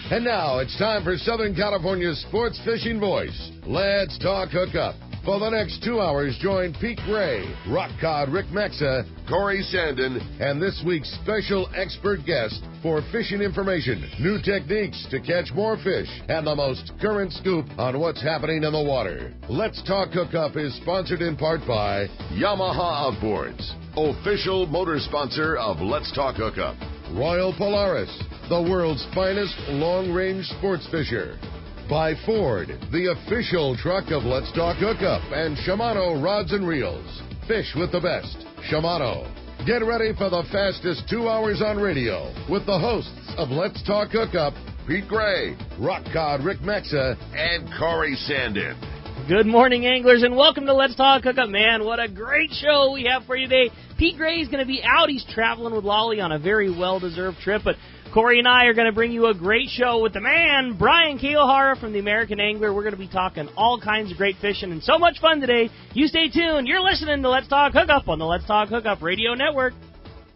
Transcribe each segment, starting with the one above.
And now it's time for Southern California's sports fishing voice. Let's talk hookup. For the next 2 hours, join Pete Gray, Rock Cod Rick Mexa, Corey Sandin, and this week's special expert guest for fishing information, new techniques to catch more fish, and the most current scoop on what's happening in the water. Let's Talk Hookup is sponsored in part by Yamaha Outboards, official motor sponsor of Let's Talk Hookup. Royal Polaris, the world's finest long-range sports fisher. By Ford, the official truck of Let's Talk Hookup, and Shimano Rods and Reels. Fish with the best. Shimano. Get ready for the fastest 2 hours on radio with the hosts of Let's Talk Hookup, Pete Gray, Rock Cod Rick Mexa, and Corey Sandin. Good morning, anglers, and welcome to Let's Talk Hookup. Man, what a great show we have for you today. Pete Gray is going to be out. He's traveling with Lolly on a very well-deserved trip, but Corey and I are going to bring you a great show with the man, Brian Kiyohara from the American Angler. We're going to be talking all kinds of great fishing and so much fun today. You stay tuned. You're listening to Let's Talk Hookup on the Let's Talk Hookup Radio Network.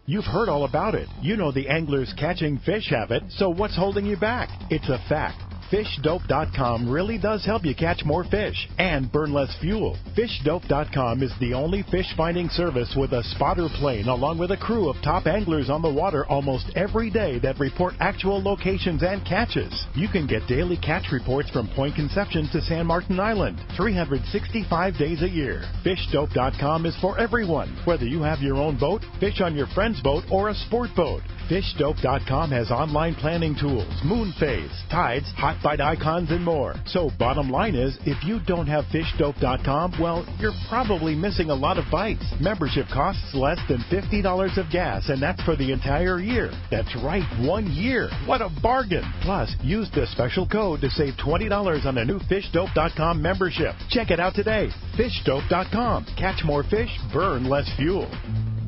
You've heard all about it. You know the angler's catching fish habit, so what's holding you back? It's a fact. FishDope.com really does help you catch more fish and burn less fuel. FishDope.com is the only fish finding service with a spotter plane along with a crew of top anglers on the water almost every day that report actual locations and catches. You can get daily catch reports from Point Conception to San Martin Island, 365 days a year. FishDope.com is for everyone, whether you have your own boat, fish on your friend's boat, or a sport boat. FishDope.com has online planning tools, moon phase, tides, hot bite icons, and more. So bottom line is, if you don't have FishDope.com, well, you're probably missing a lot of bites. Membership costs less than $50 of gas, and that's for the entire year. That's right, 1 year. What a bargain. Plus, use the special code to save $20 on a new FishDope.com membership. Check it out today. FishDope.com. Catch more fish, burn less fuel.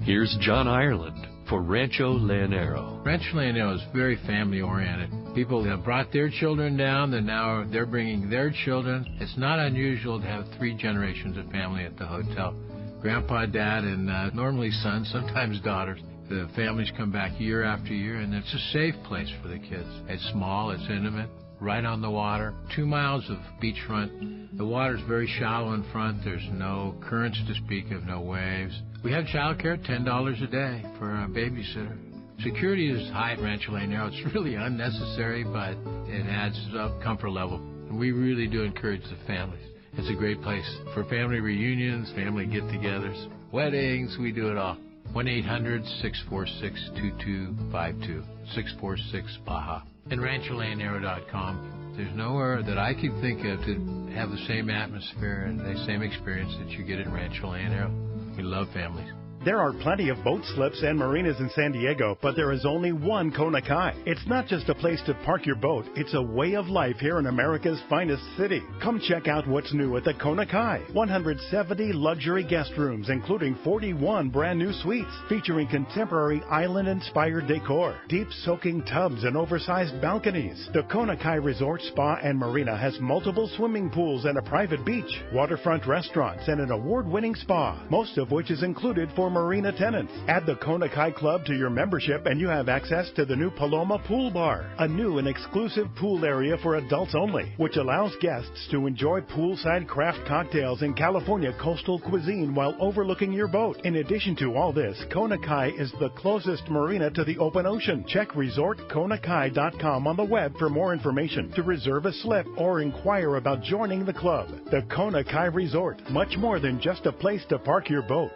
Here's John Ireland for Rancho Leonero. Rancho Leonero is very family-oriented. People have brought their children down, and now they're bringing their children. It's not unusual to have 3 generations of family at the hotel. Grandpa, Dad, and normally sons, sometimes daughters. The families come back year after year, and it's a safe place for the kids. It's small, it's intimate, right on the water, 2 miles of beachfront. The water's very shallow in front. There's no currents to speak of, no waves. We have childcare, $10 a day for a babysitter. Security is high at Rancho Leonero. It's really unnecessary, but it adds up comfort level. And we really do encourage the families. It's a great place for family reunions, family get-togethers, weddings. We do it all. 1-800-646-2252, 646-BAJA. And RanchoLeonero.com. There's nowhere that I could think of to have the same atmosphere and the same experience that you get at Rancho Leonero. We love families. There are plenty of boat slips and marinas in San Diego, but there is only one Kona Kai. It's not just a place to park your boat. It's a way of life here in America's finest city. Come check out what's new at the Kona Kai. 170 luxury guest rooms, including 41 brand new suites, featuring contemporary island-inspired decor, deep soaking tubs, and oversized balconies. The Kona Kai Resort Spa and Marina has multiple swimming pools and a private beach, waterfront restaurants, and an award-winning spa, most of which is included for marina tenants. Add the Kona Kai Club to your membership and you have access to the new Paloma Pool Bar, a new and exclusive pool area for adults only, which allows guests to enjoy poolside craft cocktails and California coastal cuisine while overlooking your boat. In addition to all this, Kona Kai is the closest marina to the open ocean. Check ResortKonakai.com on the web for more information, to reserve a slip or inquire about joining the club. The Kona Kai Resort, much more than just a place to park your boat.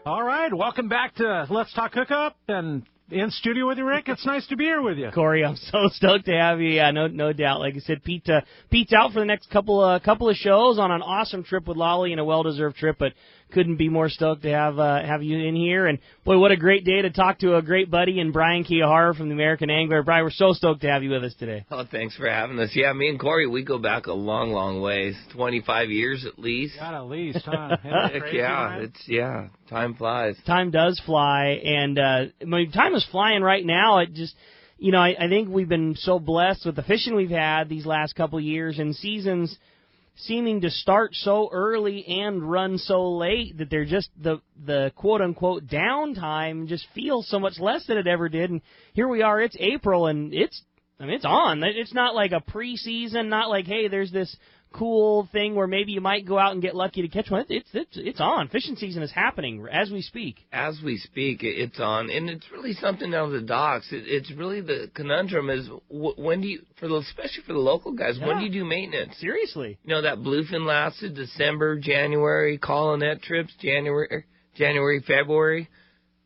All right, welcome back to Let's Talk Hookup, and in studio with you, Rick. It's nice to be here with you. Corey, I'm so stoked to have you. Yeah, no doubt. Like I said, Pete's out for the next couple of shows on an awesome trip with Lolly, and a well-deserved trip, but couldn't be more stoked to have you in here. And, boy, what a great day to talk to a great buddy and Brian Kiyohara from the American Angler. Brian, we're so stoked to have you with us today. Oh, thanks for having us. Yeah, me and Corey, we go back a long, long ways, 25 years at least. God, at least, huh? Yeah, time flies. Time does fly, and time is flying right now. It just, I think we've been so blessed with the fishing we've had these last couple of years, and seasons seeming to start so early and run so late that they're just the quote-unquote downtime just feels so much less than it ever did. And here we are, it's April, and it's on. It's not like a preseason, not like, hey, there's this cool thing where maybe you might go out and get lucky to catch one. It's on. Fishing season is happening as we speak. As we speak, it's on, and it's really something down the docks. It's really the conundrum is when do you, especially for the local guys, when do you do maintenance? Seriously. You know, that bluefin lasted December, January, call-in-net trips, January, February.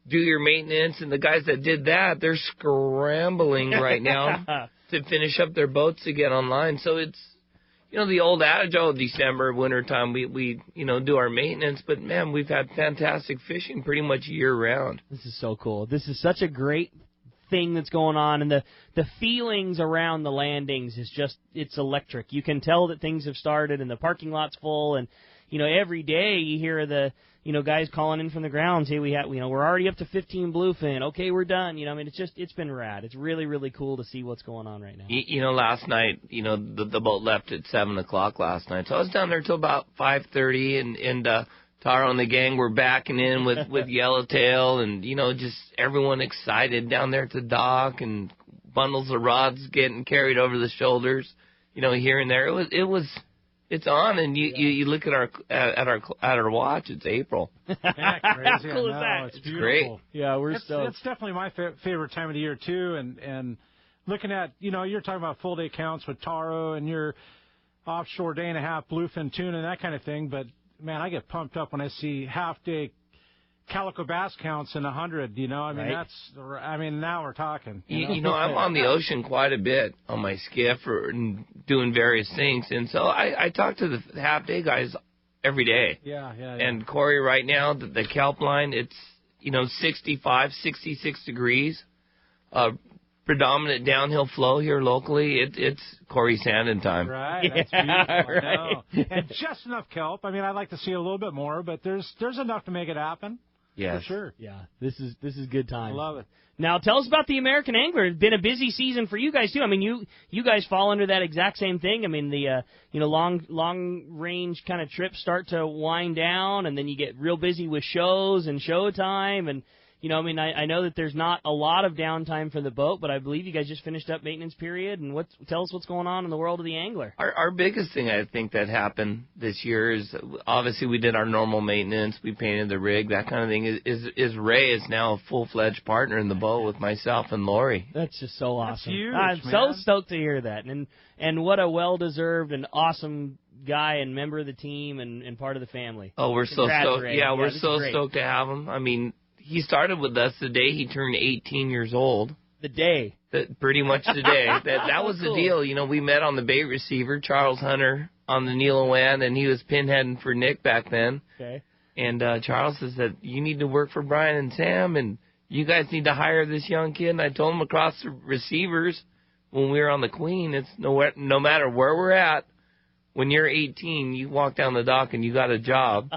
Do your maintenance, and the guys that did that, they're scrambling right now to finish up their boats to get online. So it's, you know, the old adage, December, wintertime, we do our maintenance. But, man, we've had fantastic fishing pretty much year-round. This is so cool. This is such a great thing that's going on. And the feelings around the landings is just, it's electric. You can tell that things have started and the parking lot's full. And, you know, every day you hear the, you know, guys calling in from the grounds, hey, we're already up to 15 bluefin. Okay, we're done. You know, I mean, it's been rad. It's really, really cool to see what's going on right now. You know, last night, you know, the boat left at 7 o'clock last night. So I was down there till about 5:30, and Taro and the gang were backing in with Yellowtail, and, you know, just everyone excited down there at the dock, and bundles of rods getting carried over the shoulders, you know, here and there. It's on, and you look at our watch. It's April. Yeah, crazy. How cool is that? It's beautiful. Great. Yeah, It's definitely my favorite time of the year too. And looking at, you know, you're talking about full day counts with Taro and your offshore day and a half bluefin tuna and that kind of thing. But man, I get pumped up when I see half day calico bass counts in 100. You know, I mean now we're talking. You know, I'm on the ocean quite a bit on my skiff and doing various things, and so I talk to the half day guys every day. Yeah. And Corey, right now the kelp line, it's, you know, 65, 66 degrees, predominant downhill flow here locally. It's Corey Sandin time. Right. That's beautiful. Right. And just enough kelp. I mean, I'd like to see a little bit more, but there's enough to make it happen. Yes. For sure. Yeah, this is good time. I love it. Now, tell us about the American Angler. It's been a busy season for you guys, too. I mean, you guys fall under that exact same thing. I mean, the long-range kind of trips start to wind down, and then you get real busy with shows and showtime. And, you know, I mean, I know that there's not a lot of downtime for the boat, but I believe you guys just finished up maintenance period. And tell us what's going on in the world of the angler. Our biggest thing, I think, that happened this year is obviously we did our normal maintenance. We painted the rig, that kind of thing. Is Ray is now a full-fledged partner in the boat with myself and Lori. That's just so awesome. That's huge, I'm man. so stoked to hear that. And what a well-deserved and awesome guy and member of the team and part of the family. Oh, we're so stoked. Ray. Yeah, we're so great. stoked to have him. I mean, he started with us the day he turned 18 years old. The day. Pretty much the day. That was Cool. the deal. You know, we met on the bait receiver, Charles Hunter, on the Neil Owan, and he was pinheading for Nick back then. Okay. And Charles said, you need to work for Brian and Sam, and you guys need to hire this young kid. And I told him across the receivers when we were on the Queen, it's no matter where we're at, when you're 18, you walk down the dock and you got a job.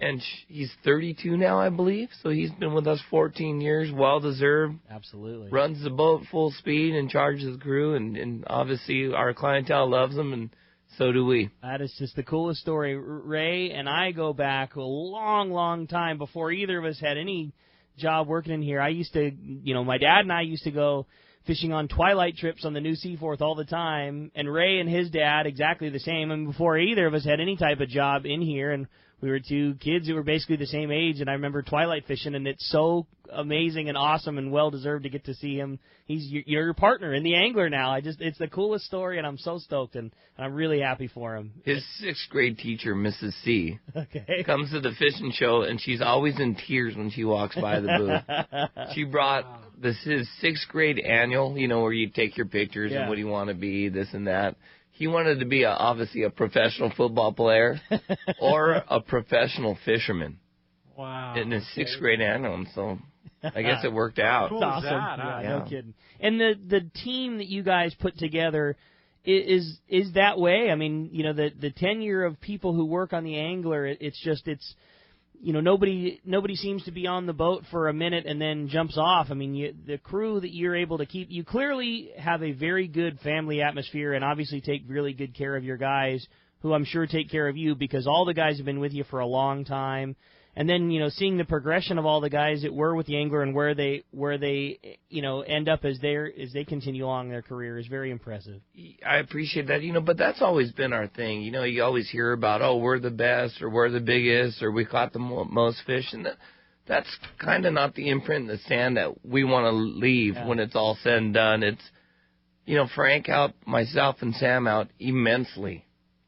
And he's 32 now, I believe. So he's been with us 14 years, well-deserved. Absolutely. Runs the boat full speed and charges the crew. And obviously our clientele loves him, and so do we. That is just the coolest story. Ray and I go back a long, long time before either of us had any job working in here. I used to, you know, my dad and I used to go fishing on twilight trips on the new Seaforth all the time, and Ray and his dad exactly the same. And before either of us had any type of job in here, and we were two kids who were basically the same age, and I remember twilight fishing, and it's so amazing and awesome and well-deserved to get to see him. He's your partner in the angler now. It's the coolest story, and I'm so stoked, and I'm really happy for him. His sixth grade teacher, Mrs. C, okay, comes to the fishing show, and she's always in tears when she walks by the booth. She brought his sixth grade annual, you know, where you take your pictures and what do you want to be, this and that. He wanted to be obviously a professional football player or a professional fisherman. Wow. In his sixth grade annual, so I guess it worked out. Cool. That's awesome. That, No kidding. And the team that you guys put together is that way. I mean, you know, the tenure of people who work on the angler, it's you know, nobody seems to be on the boat for a minute and then jumps off. I mean, the crew that you're able to keep, you clearly have a very good family atmosphere and obviously take really good care of your guys who I'm sure take care of you, because all the guys have been with you for a long time. And then, seeing the progression of all the guys that were with the angler and where they end up as they continue along their career is very impressive. I appreciate that, but that's always been our thing. You always hear about, we're the best, or we're the biggest, or we caught the most fish, and that's kind of not the imprint in the sand that we want to leave when it's all said and done. It's, Frank helped myself and Sam out immensely.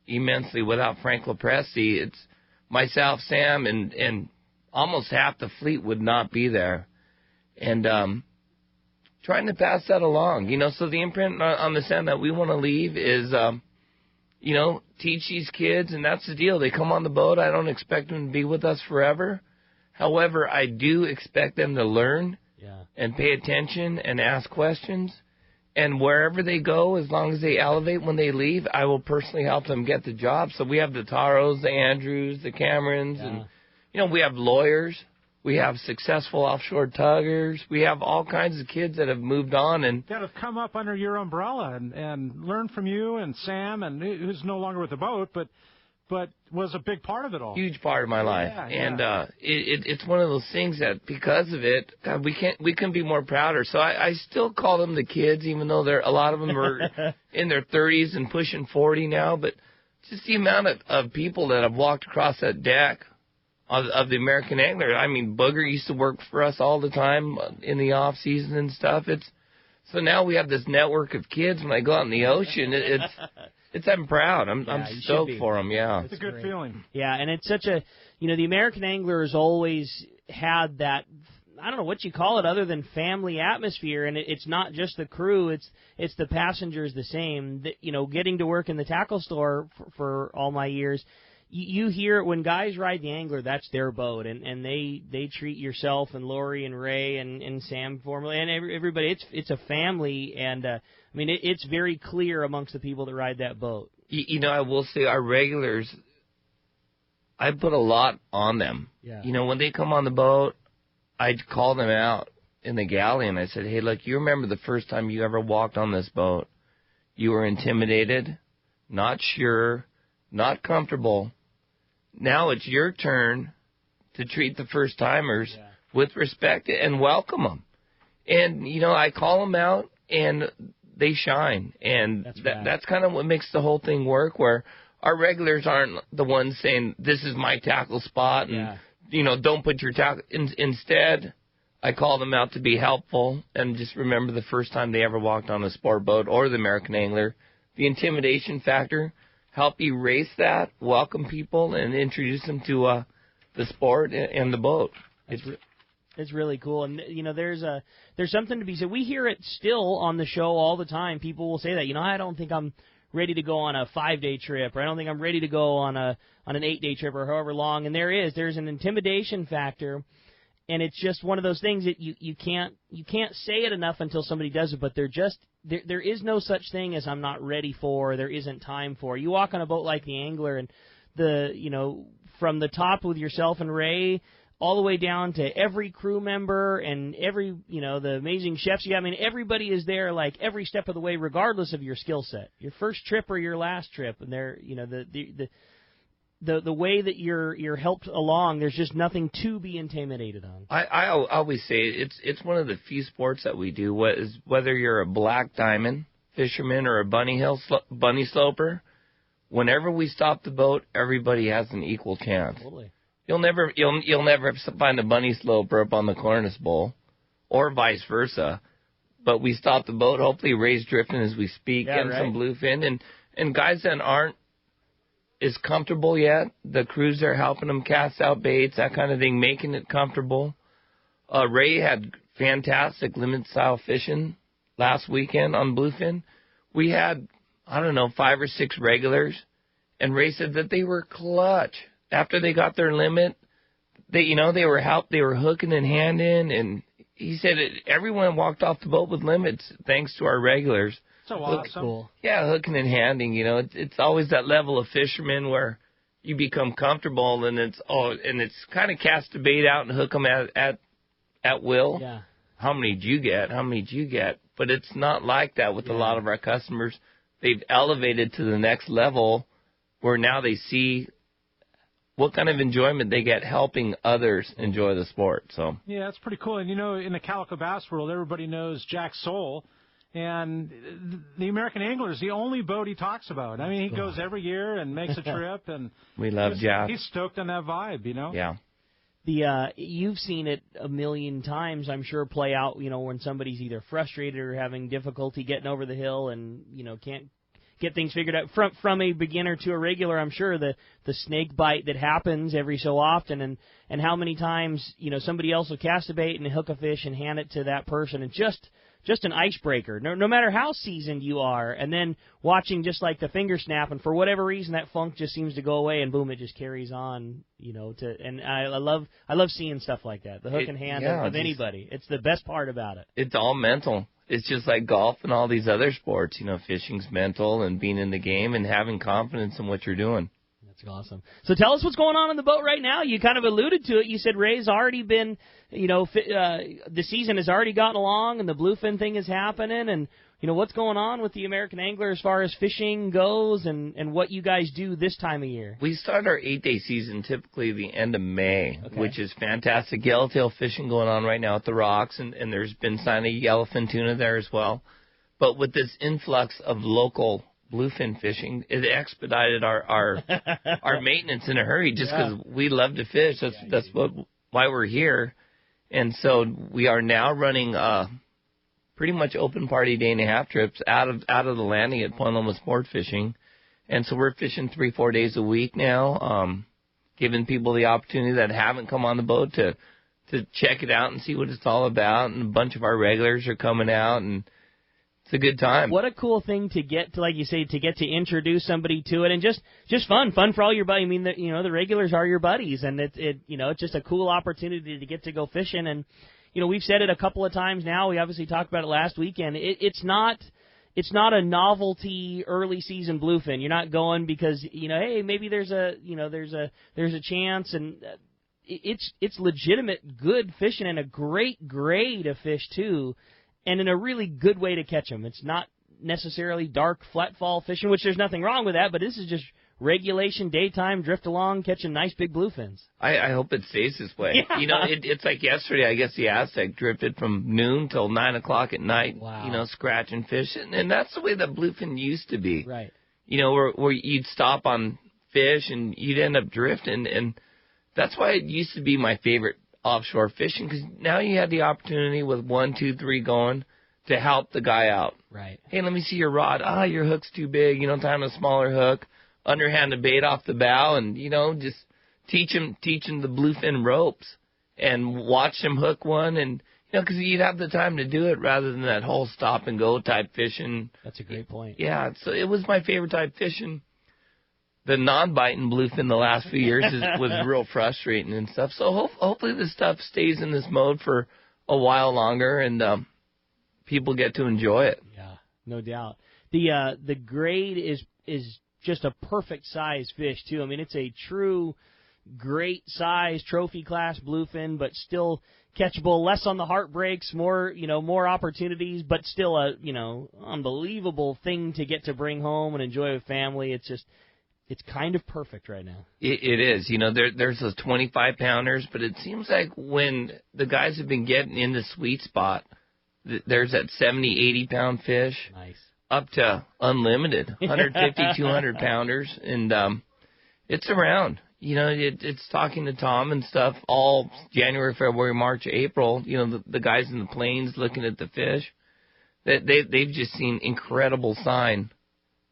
Without Frank Lopresti, it's myself, Sam, and almost half the fleet would not be there. And trying to pass that along, so the imprint on the sand that we want to leave is, teach these kids, and that's the deal. They come on the boat. I don't expect them to be with us forever. However, I do expect them to learn and pay attention and ask questions. And wherever they go, as long as they elevate when they leave, I will personally help them get the job. So we have the Taros, the Andrews, the Camerons, and, we have lawyers. We have successful offshore tuggers. We have all kinds of kids that have moved on. And that have come up under your umbrella and learned from you and Sam, and who's no longer with the boat, but was a big part of it all. Huge part of my life. And it's one of those things that because of it, God, we can be more prouder. So I still call them the kids, even though a lot of them are in their 30s and pushing 40 now. But just the amount of people that have walked across that deck of the American Angler. I mean, Booger used to work for us all the time in the off season and stuff. So now we have this network of kids. When I go out in the ocean, I'm proud. I'm stoked for them. Yeah, it's a good feeling. Yeah, and it's such a, the American Angler has always had that. I don't know what you call it other than family atmosphere, and it's not just the crew. It's the passengers the same. Getting to work in the tackle store for all my years. You hear it when guys ride the Angler, that's their boat, and they treat yourself and Lori and Ray and Sam formerly and everybody. It's a family, and it's very clear amongst the people that ride that boat. I will say our regulars, I put a lot on them. Yeah. When they come on the boat, I'd call them out in the galley, and I said, hey, look, you remember the first time you ever walked on this boat? You were intimidated, not sure, not comfortable. Now it's your turn to treat the first-timers with respect and welcome them. And, I call them out, and they shine. And that's kind of what makes the whole thing work, where our regulars aren't the ones saying, this is my tackle spot, and, don't put your tackle. Instead, I call them out to be helpful and just remember the first time they ever walked on a sport boat or the American Angler. The intimidation factor. Help erase that, welcome people, and introduce them to the sport and the boat. It's really cool, and there's something to be said. We hear it still on the show all the time. People will say that, I don't think I'm ready to go on a 5-day trip, or I don't think I'm ready to go on an 8-day trip, or however long. And there's an intimidation factor, and it's just one of those things that you can't say it enough until somebody does it. But there is no such thing as I'm not ready for, or there isn't time for. You walk on a boat like the Angler, and from the top with yourself and Ray, all the way down to every crew member and every the amazing chefs you have. Everybody is there like every step of the way, regardless of your skill set, your first trip or your last trip, and they're the way that you're helped along. There's just nothing to be intimidated on. I always say it's one of the few sports that we do. Whether you're a black diamond fisherman or a bunny sloper, whenever we stop the boat, everybody has an equal chance. Totally. You'll never find a bunny sloper up on the Cornice Bowl, or vice versa. But we stop the boat. Hopefully, Ray's drifting as we speak, getting some bluefin, and guys that aren't as comfortable yet, the crews are helping them cast out baits, that kind of thing, making it comfortable. Ray had fantastic limit style fishing last weekend on bluefin. We had 5 or 6 regulars, and Ray said that they were clutch. After they got their limit, they were helped. They were hooking and handing, and he said everyone walked off the boat with limits thanks to our regulars. So awesome. Cool. Yeah, hooking and handing. It's always that level of fisherman where you become comfortable, and it's kind of cast the bait out and hook them at will. Yeah. How many did you get? How many did you get? But it's not like that with a lot of our customers. They've elevated to the next level where now they see what kind of enjoyment they get helping others enjoy the sport. So yeah, that's pretty cool. And, you know, in the calico bass world, everybody knows Jack Soule. And the American Angler is the only boat he talks about. I mean, he goes every year and makes a trip. And we love Jack. He's stoked on that vibe, you know? Yeah. You've seen it a million times, I'm sure, play out, you know, when somebody's either frustrated or having difficulty getting over the hill and, you know, can't get things figured out. From a beginner to a regular, I'm sure the snake bite that happens every so often, and how many times, you know, somebody else will cast a bait and hook a fish and hand it to that person, and just an icebreaker, no matter how seasoned you are, and then watching just like the finger snap, and for whatever reason that funk just seems to go away, and boom, it just carries on, you know. And I love seeing stuff like that, the hook and hand of anybody. It's the best part about it. It's all mental. It's just like golf and all these other sports. You know, fishing's mental, and being in the game and having confidence in what you're doing. That's awesome. So tell us what's going on the boat right now. You kind of alluded to it. You said Ray's already been, you know, the season has already gotten along, and the bluefin thing is happening. And, you know, what's going on with the American Angler as far as fishing goes, and what you guys do this time of year? We start our 8-day season typically the end of May, which is fantastic. Yellowtail fishing going on right now at the rocks, and there's been sign of yellowfin tuna there as well. But with this influx of local bluefin fishing, it expedited our maintenance in a hurry, just because we love to fish. That's why we're here. And so we are now running pretty much open party 1.5 day trips out of the landing at Point Loma Sport Fishing. And so we're fishing 3-4 days a week now, giving people the opportunity that haven't come on the boat to check it out and see what it's all about. And a bunch of our regulars are coming out, and it's a good time. What a cool thing to get to, like you say, to get to introduce somebody to it, and just fun for all your buddies. I mean, the regulars are your buddies, and it's just a cool opportunity to get to go fishing. And, you know, we've said it a couple of times now. We obviously talked about it last weekend. It's not a novelty early season bluefin. You're not going because, you know, hey, maybe there's a chance, and it's legitimate good fishing and a great grade of fish too. And in a really good way to catch them. It's not necessarily dark, flat fall fishing, which there's nothing wrong with that, but this is just regulation, daytime, drift along, catching nice big bluefins. I hope it stays this way. Yeah. You know, it's like yesterday, I guess the Aztec drifted from noon till 9 o'clock at night, you know, scratching fish. And that's the way the bluefin used to be. Right. You know, where you'd stop on fish and you'd end up drifting. And that's why it used to be my favorite offshore fishing, because now you had the opportunity with 1, 2, 3 going to help the guy out. Right. Hey, let me see your rod. Your hook's too big. You know, time a smaller hook. Underhand the bait off the bow, and, you know, just teaching the bluefin ropes and watch him hook one, and, you know, because you'd have the time to do it rather than that whole stop and go type fishing. That's a great point. Yeah, so it was my favorite type fishing. The non-biting bluefin the last few years was real frustrating and stuff. So hopefully this stuff stays in this mode for a while longer, and people get to enjoy it. Yeah, no doubt. The grade is just a perfect size fish too. I mean, it's a true great size trophy class bluefin, but still catchable, less on the heartbreaks, more opportunities, but still a, unbelievable thing to get to bring home and enjoy with family. It's kind of perfect right now. It is. There's those 25-pounders, but it seems like when the guys have been getting in the sweet spot, there's that 70, 80-pound fish. Nice. Up to unlimited, 150, 200-pounders, and it's around. It's talking to Tom and stuff all January, February, March, April. The guys in the plains looking at the fish. They've just seen incredible sign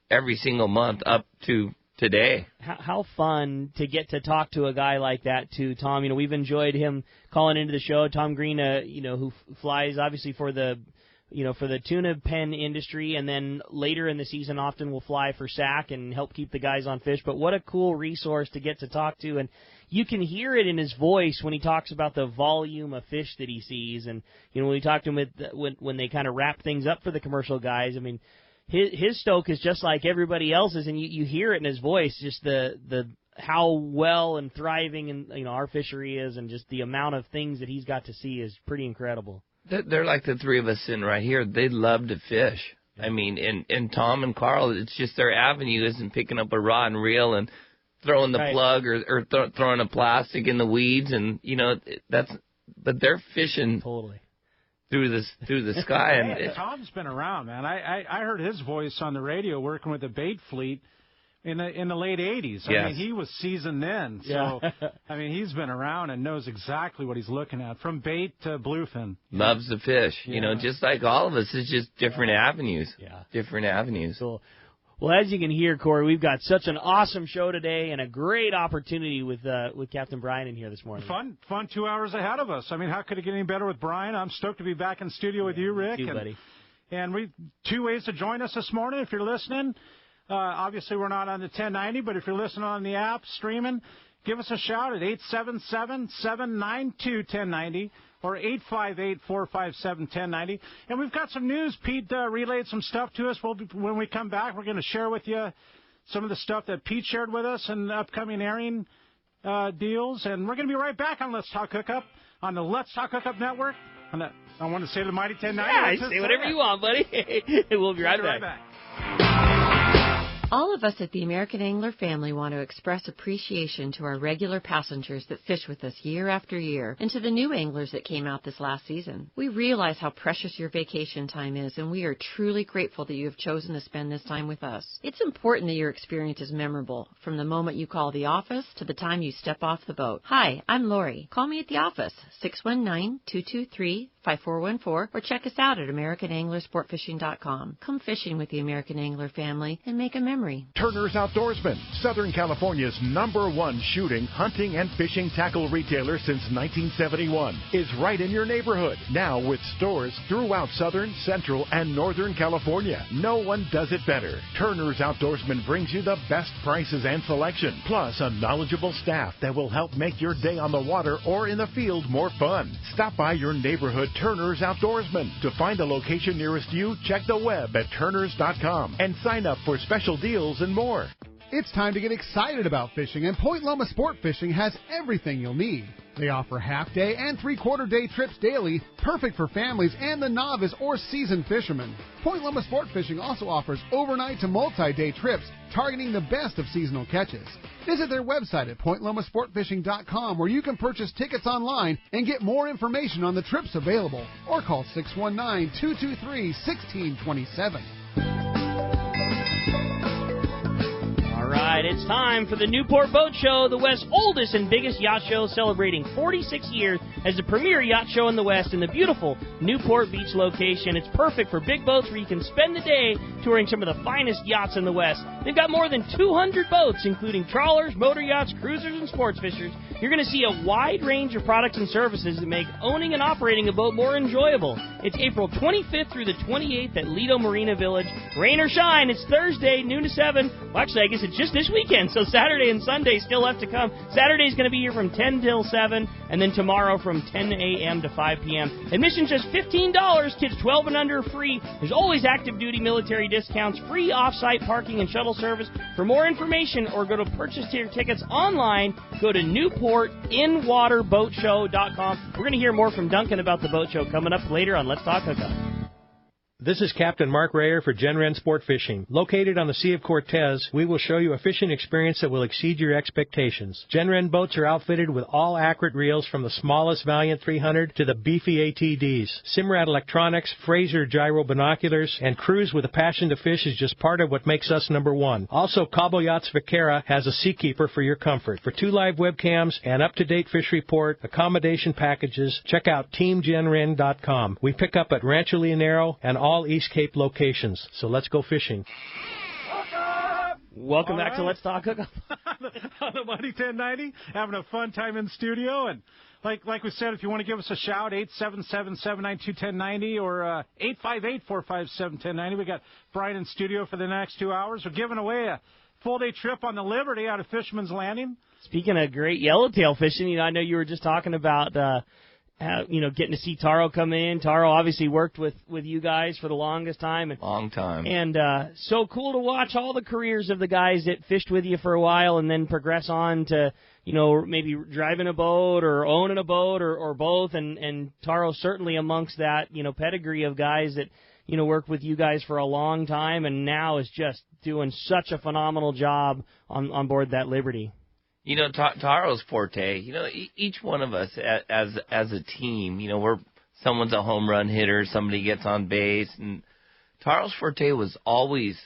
every single month up to today. How fun to get to talk to a guy like that too, Tom. We've enjoyed him calling into the show. Tom Green, who flies obviously for the tuna pen industry, and then later in the season often will fly for SAC and help keep the guys on fish. But what a cool resource to get to talk to, and you can hear it in his voice when he talks about the volume of fish that he sees. And when we talked to him when they kind of wrap things up for the commercial guys, I mean, his stoke is just like everybody else's, and you hear it in his voice, just the how well and thriving and our fishery is, and just the amount of things that he's got to see is pretty incredible. They're like the three of us sitting right here. They love to fish. I mean, and Tom and Carl, it's just their avenue isn't picking up a rod and reel and throwing the plug or throwing a plastic in the weeds, and but they're fishing totally through the sky. And Tom's been around, man. I heard his voice on the radio working with the bait fleet in the late 80s. Yes. I mean, he was seasoned then. So, I mean, he's been around and knows exactly what he's looking at, from bait to bluefin. Loves the fish. Just like all of us. It's just different avenues. Yeah. Different avenues. Cool. Well, as you can hear, Corey, we've got such an awesome show today and a great opportunity with Captain Brian in here this morning. Fun 2 hours ahead of us. I mean, how could it get any better with Brian? I'm stoked to be back in studio with you, Rick. You, buddy. And we 2 ways to join us this morning if you're listening. Obviously, we're not on the 1090, but if you're listening on the app, streaming, give us a shout at 877-792-1090 or 858-457-1090. And we've got some news. Pete relayed some stuff to us. When we come back, we're going to share with you some of the stuff that Pete shared with us and upcoming airing deals. And we're going to be right back on Let's Talk Hookup on the Let's Talk Hookup Network. I want to say the Mighty 1090. Yeah, say whatever you want, buddy. We'll be right back. All of us at the American Angler family want to express appreciation to our regular passengers that fish with us year after year, and to the new anglers that came out this last season. We realize how precious your vacation time is, and we are truly grateful that you have chosen to spend this time with us. It's important that your experience is memorable, from the moment you call the office to the time you step off the boat. Hi, I'm Lori. Call me at the office, 619-223-5414, or check us out at AmericanAnglerSportFishing.com. Come fishing with the American Angler family and make a memory. Turner's Outdoorsman, Southern California's #1 shooting, hunting, and fishing tackle retailer since 1971, is right in your neighborhood. Now with stores throughout Southern, Central, and Northern California. No one does it better. Turner's Outdoorsman brings you the best prices and selection, plus a knowledgeable staff that will help make your day on the water or in the field more fun. Stop by your neighborhood Turner's Outdoorsman. To find a location nearest you, check the web at turners.com and sign up for special deals and more. It's time to get excited about fishing, and Point Loma Sport Fishing has everything you'll need. They offer half-day and three-quarter-day trips daily, perfect for families and the novice or seasoned fishermen. Point Loma Sport Fishing also offers overnight to multi-day trips, targeting the best of seasonal catches. Visit their website at pointlomasportfishing.com, where you can purchase tickets online and get more information on the trips available, or call 619-223-1627. All right, it's time for the Newport Boat Show, the West's oldest and biggest yacht show, celebrating 46 years as the premier yacht show in the West in the beautiful Newport Beach location. It's perfect for big boats where you can spend the day touring some of the finest yachts in the West. They've got more than 200 boats, including trawlers, motor yachts, cruisers, and sports fishers. You're going to see a wide range of products and services that make owning and operating a boat more enjoyable. It's April 25th through the 28th at Lido Marina Village. Rain or shine, it's Thursday, noon to 7. Well, actually, I guess it's just this weekend, so Saturday and Sunday still left to come. Saturday's going to be here from 10 till 7, and then tomorrow from 10 a.m. to 5 p.m. Admission's just $15. Kids 12 and under free. There's always active duty military discounts, free off-site parking and shuttle service. For more information or go to purchase your tickets online, go to NewportInWaterBoatShow.com. We're going to hear more from Duncan about the boat show coming up later on Let's Talk Hookup. This is Captain Mark Rayer for Genren Sport Fishing. Located on the Sea of Cortez, we will show you a fishing experience that will exceed your expectations. Genren boats are outfitted with all accurate reels, from the smallest Valiant 300 to the beefy ATDs. Simrad electronics, Fraser gyro binoculars, and cruise with a passion to fish is just part of what makes us #1. Also, Cabo Yachts Vaquera has a Seakeeper for your comfort. For 2 live webcams, an up-to-date fish report, accommodation packages, check out TeamGenren.com. We pick up at Rancho Leonero and all East Cape locations. So let's go fishing. Welcome back to Let's Talk Hookup. On the Mighty 1090, having a fun time in studio. And like we said, if you want to give us a shout, 877-792-1090 or 858-457-1090. We got Brian in studio for the next 2 hours. We're giving away a full-day trip on the Liberty out of Fisherman's Landing. Speaking of great yellowtail fishing, I know you were just talking about getting to see Taro come in. Taro obviously worked with you guys for the longest time. Long time. And so cool to watch all the careers of the guys that fished with you for a while and then progress on to, maybe driving a boat or owning a boat or both. And Taro certainly amongst that, pedigree of guys that, worked with you guys for a long time, and now is just doing such a phenomenal job on board that Liberty. Taro's forte, each one of us as a team, someone's a home run hitter, somebody gets on base, and Taro's forte was always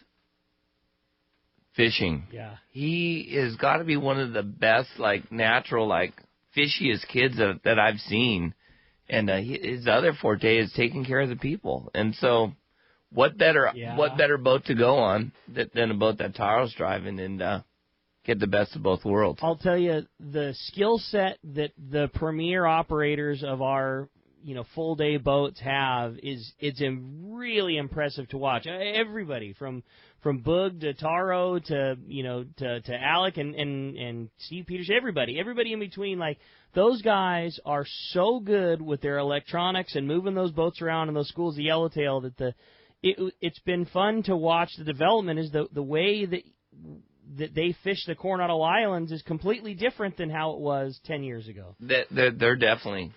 fishing. Yeah. He has got to be one of the best, natural, fishiest kids that I've seen. And his other forte is taking care of the people. And so what better boat to go on than a boat that Taro's driving and get the best of both worlds. I'll tell you, the skill set that the premier operators of our full day boats have it's really impressive to watch. Everybody from Boog to Taro to Alec and Steve Peters, everybody in between, those guys are so good with their electronics and moving those boats around in those schools of yellowtail that it's been fun to watch. The development is the way that they fish the Coronado Islands is completely different than how it was 10 years ago. They're definitely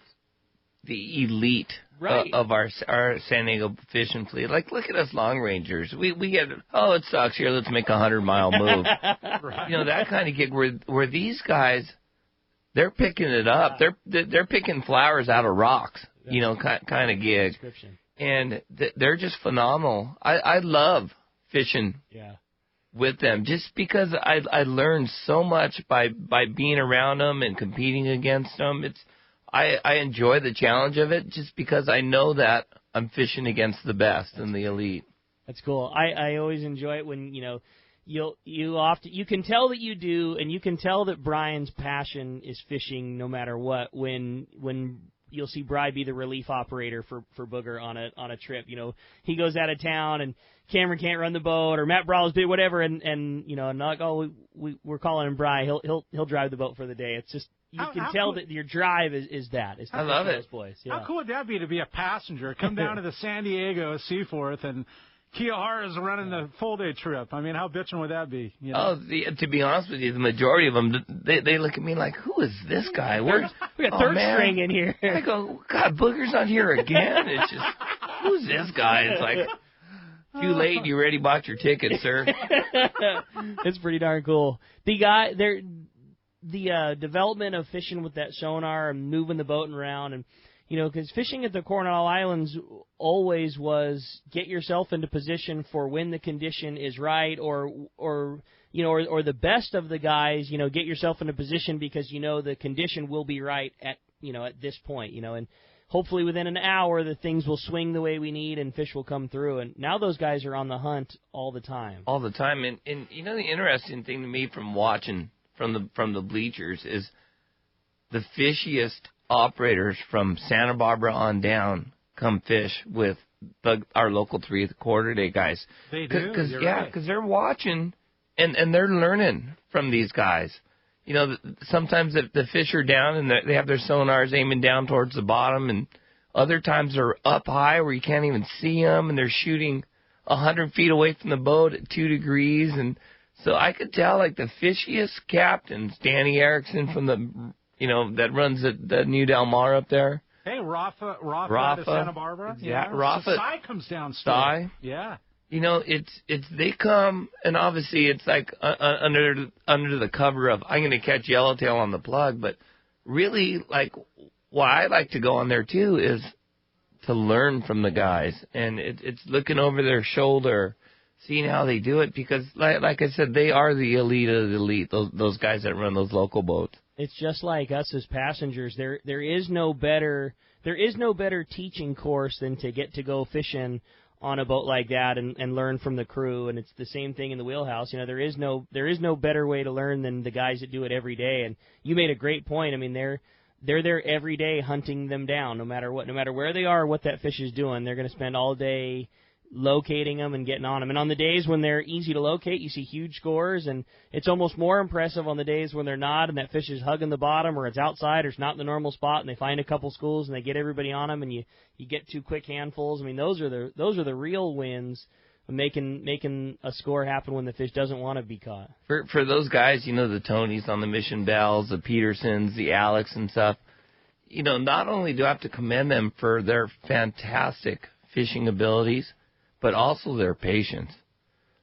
the elite of our San Diego fishing fleet. Look at us long rangers. We get, it sucks here, let's make a 100-mile move. Right. That kind of gig where these guys, they're picking it up. They're picking flowers out of rocks, kind of gig. And they're just phenomenal. I love fishing with them just because I learned so much by being around them and competing against them. I enjoy the challenge of it just because I know that I'm fishing against the best and the elite. That's cool. I always enjoy it when, you can tell that you do, and you can tell that Brian's passion is fishing no matter what when you'll see Bri be the relief operator for Booger on a trip. He goes out of town and Cameron can't run the boat, or Matt Brawl's big, whatever, and not we're calling him Bri. He'll drive the boat for the day. It's just you can tell that your drive is that. I love it. Those boys. Yeah. How cool would that be to be a passenger, come down to the San Diego Seaforth, and Kiyohara is running the full-day trip? I mean, how bitchin' would that be? To be honest with you, the majority of them, they look at me like, who is this guy? We got third string in here. I go, God, Booger's on here again. It's just, who's this guy? It's like, too late. You already bought your ticket, sir. It's pretty darn cool. The development of fishing with that sonar and moving the boat around, and because fishing at the Coronado Islands always was get yourself into position for when the condition is right, or the best of the guys, get yourself into position because the condition will be right at this point, and hopefully within an hour the things will swing the way we need and fish will come through. And now those guys are on the hunt all the time. All the time, and the interesting thing to me from watching from the bleachers is the fishiest operators from Santa Barbara on down come fish with our local 3/4 day guys. They do? Because they're watching and they're learning from these guys. Sometimes the fish are down and they have their sonars aiming down towards the bottom, and other times they're up high where you can't even see them, and they're shooting 100 feet away from the boat at 2 degrees. And so I could tell, the fishiest captains, Danny Erickson from that runs the New Del Mar up there. Hey, Rafa out of Santa Barbara. Yeah, Rafa. So Sai comes down still. Sai. Yeah. It's they come, and obviously it's under the cover of I'm going to catch yellowtail on the plug, but really why I like to go on there too is to learn from the guys, and it's looking over their shoulder, seeing how they do it, because like I said, they are the elite of the elite. Those guys that run those local boats. It's just like us as passengers. There is no better teaching course than to get to go fishing on a boat like that and learn from the crew. And it's the same thing in the wheelhouse. There is no better way to learn than the guys that do it every day. And you made a great point. I mean, they're there every day hunting them down, no matter where they are, what that fish is doing. They're going to spend all day locating them and getting on them. And on the days when they're easy to locate, you see huge scores, and it's almost more impressive on the days when they're not, and that fish is hugging the bottom, or it's outside, or it's not in the normal spot, and they find a couple schools and they get everybody on them, and you get 2 quick handfuls. I mean, those are the real wins, making a score happen when the fish doesn't want to be caught. For those guys, the Tonys on the Mission Bells, the Petersons, the Alex and stuff, not only do I have to commend them for their fantastic fishing abilities, but also their patience.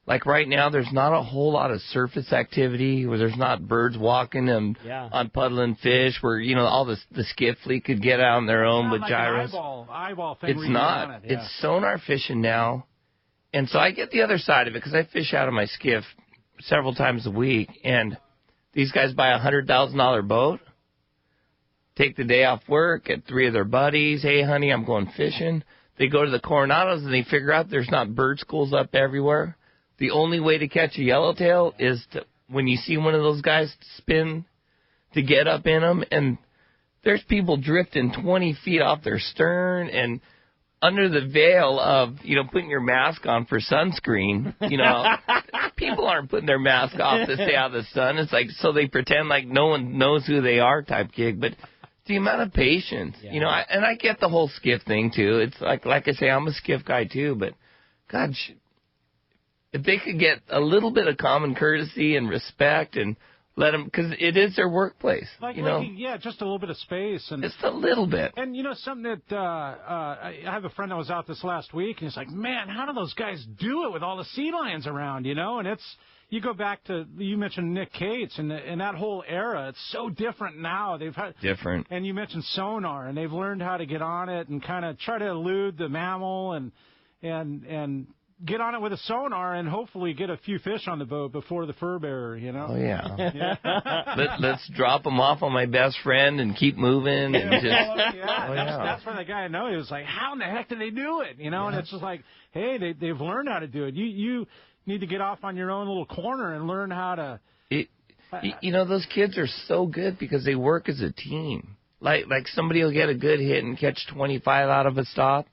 Like right now, there's not a whole lot of surface activity where there's not birds walking on puddling fish where, you know, all the skiff fleet could get out on their own with like gyros. An eyeball thing. It's not. It's sonar fishing now. And so I get the other side of it because I fish out of my skiff several times a week. And these guys buy a $100,000 boat, take the day off work, get 3 of their buddies. Hey, honey, I'm going fishing. They go to the Coronados and they figure out there's not bird schools up everywhere. The only way to catch a yellowtail is to, when you see one of those guys spin, to get up in them. And there's people drifting 20 feet off their stern and under the veil of, you know, putting your mask on for sunscreen. You know, people aren't putting their mask off to stay out of the sun. It's like so they pretend like no one knows who they are type gig. But the amount of patience, you know, and I get the whole skiff thing, too. It's like I say, I'm a skiff guy, too. But, God, if they could get a little bit of common courtesy and respect and let them, because it is their workplace, like, you know. Just a little bit of space. And just a little bit. And, you know, something that I have a friend that was out this last week, and he's like, man, how do those guys do it with all the sea lions around, you know? And it's, you go back to, you mentioned Nick Cates, and that whole era, it's so different now. They've had different. And you mentioned sonar, and they've learned how to get on it and kind of try to elude the mammal and get on it with a sonar and hopefully get a few fish on the boat before the fur bearer, you know? Oh, yeah. Let's drop them off on my best friend and keep moving. And just, that's where the guy I know, he was like, how in the heck do they do it? You know, and it's just like, hey, they've learned how to do it. You need to get off on your own little corner and learn how to... You know, those kids are so good because they work as a team. Like somebody will get a good hit and catch 25 out of a stop.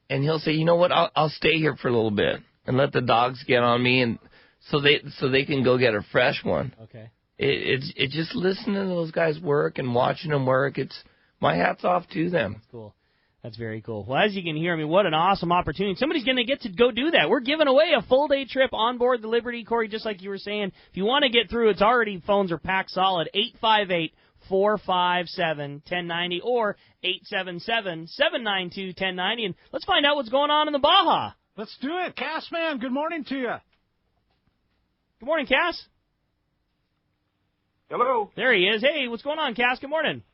And he'll say, you know what, I'll stay here for a little bit and let the dogs get on me, and so they can go get a fresh one. Okay. It's just listening to those guys work and watching them work. It's my hat's off to them. That's cool. That's very cool. Well, as you can hear, I mean, what an awesome opportunity. Somebody's going to get to go do that. We're giving away a full-day trip on board the Liberty, Corey, just like you were saying. If you want to get through, it's already, phones are packed solid, 858-457-1090 or 877-792-1090. And let's find out what's going on in the Baja. Let's do it. Cass, man, good morning to you. Good morning, Cass. Hello. There he is. Hey, what's going on, Cass? Good morning.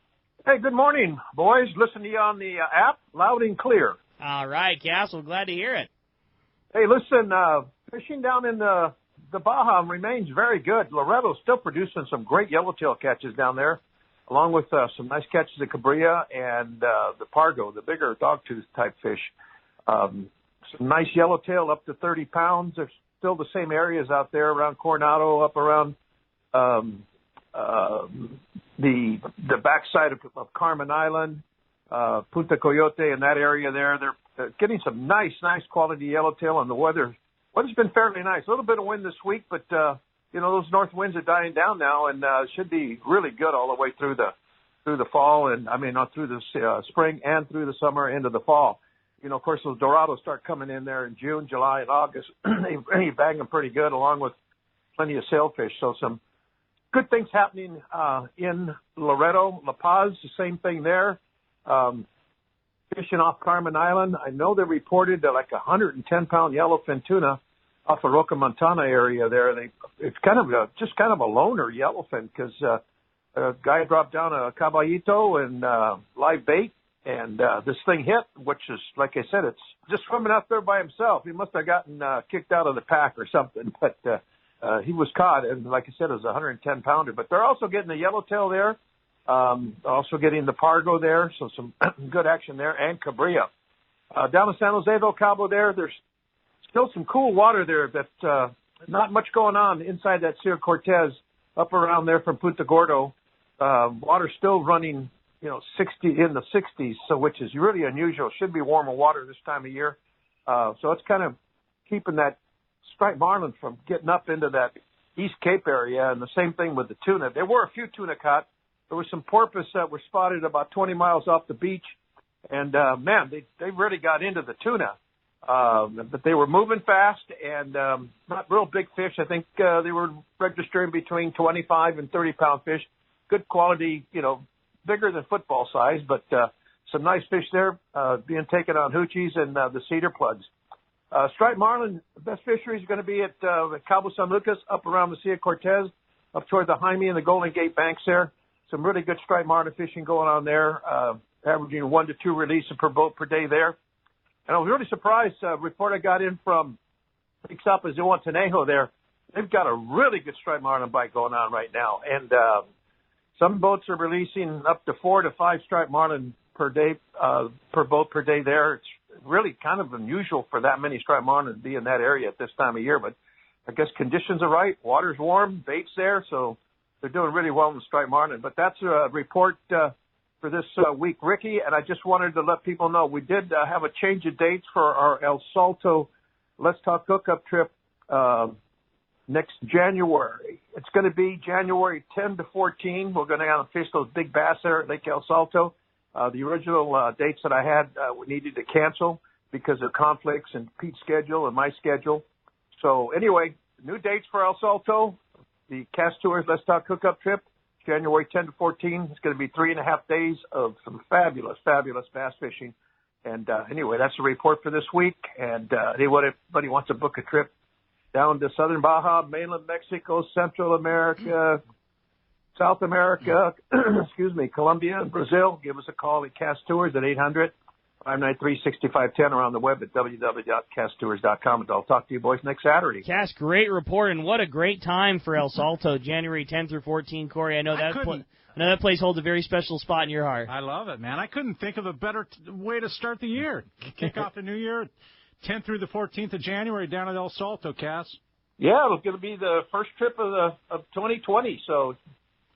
Hey, good morning, boys. Listen to you on the app, loud and clear. All right, Cass. We're glad to hear it. Hey, listen, fishing down in the Baja remains very good. Loretto's still producing some great yellowtail catches down there, along with some nice catches of cabrilla and the pargo, the bigger dogtooth type fish. Some nice yellowtail up to 30 pounds. There's still the same areas out there around Coronado, up around the backside of Carmen Island, Punta Coyote, in that area there. They're getting some nice quality yellowtail, and the weather's been fairly nice. A little bit of wind this week, but you know, those north winds are dying down now, and should be really good all the way through the fall, and I mean, not through the spring and through the summer into the fall. You know, of course, those Dorados start coming in there in June, July, and August. They bang them pretty good, along with plenty of sailfish. So some good things happening in Loretto. La Paz, the same thing there. Fishing off Carmen Island, I know they reported like 110-pound yellowfin tuna off the Roca Montana area there. It's kind of a loner yellowfin because a guy dropped down a caballito and live bait, and this thing hit, which is, like I said, it's just swimming out there by himself. He must have gotten kicked out of the pack or something, but he was caught, and like I said, it was a 110-pounder. But they're also getting the yellowtail there, also getting the pargo there, so some good action there, and cabrilla. Down in San Jose del Cabo there's still some cool water there that not much going on inside that Sierra Cortez up around there from Punta Gordo. Water's still running, you know, 60 in the 60s, so which is really unusual. Should be warmer water this time of year. So it's kind of keeping that striped marlin from getting up into that East Cape area, and the same thing with the tuna. There were a few tuna caught. There were some porpoise that were spotted about 20 miles off the beach, and man, they really got into the tuna. But they were moving fast and not real big fish. I think they were registering between 25 and 30-pound fish. Good quality, you know, bigger than football size, but some nice fish there being taken on hoochies and the cedar plugs. Striped marlin, the best fishery is going to be at Cabo San Lucas, up around the Sea of Cortez, up toward the Jaime and the Golden Gate banks there. Some really good striped marlin fishing going on there, averaging 1 to 2 releases per boat per day there. And I was really surprised, report I got in from Ixtapa-Zihuatanejo there. They've got a really good striped marlin bite going on right now. And some boats are releasing up to 4 to 5 striped marlin per day, per boat per day there. It's really kind of unusual for that many striped marlin to be in that area at this time of year, but I guess conditions are right. Water's warm, bait's there, so they're doing really well in the striped marlin. But that's a report for this week, Ricky, and I just wanted to let people know we did have a change of dates for our El Salto Let's Talk Hookup trip next January. It's going to be January 10 to 14. We're going to fish those big bass there at Lake El Salto. The original dates that I had, we needed to cancel because of conflicts in Pete's schedule and my schedule. So anyway, new dates for El Salto, the Cast Tours Let's Talk Hookup trip, January 10 to 14. It's going to be 3.5 days of some fabulous, fabulous bass fishing. And anyway, that's the report for this week. And anybody wants to book a trip down to Southern Baja, mainland Mexico, Central America, South America, Colombia and Brazil, give us a call at Cast Tours at 800-593-6510 or on the web at www.casttours.com. And I'll talk to you boys next Saturday. Cass, great report, and what a great time for El Salto, January 10 through 14. Corey, I know that place holds a very special spot in your heart. I love it, man. I couldn't think of a better way to start the year. Kick off the new year, 10th through the 14th of January down at El Salto, Cass. Yeah, it's going to be the first trip of 2020, so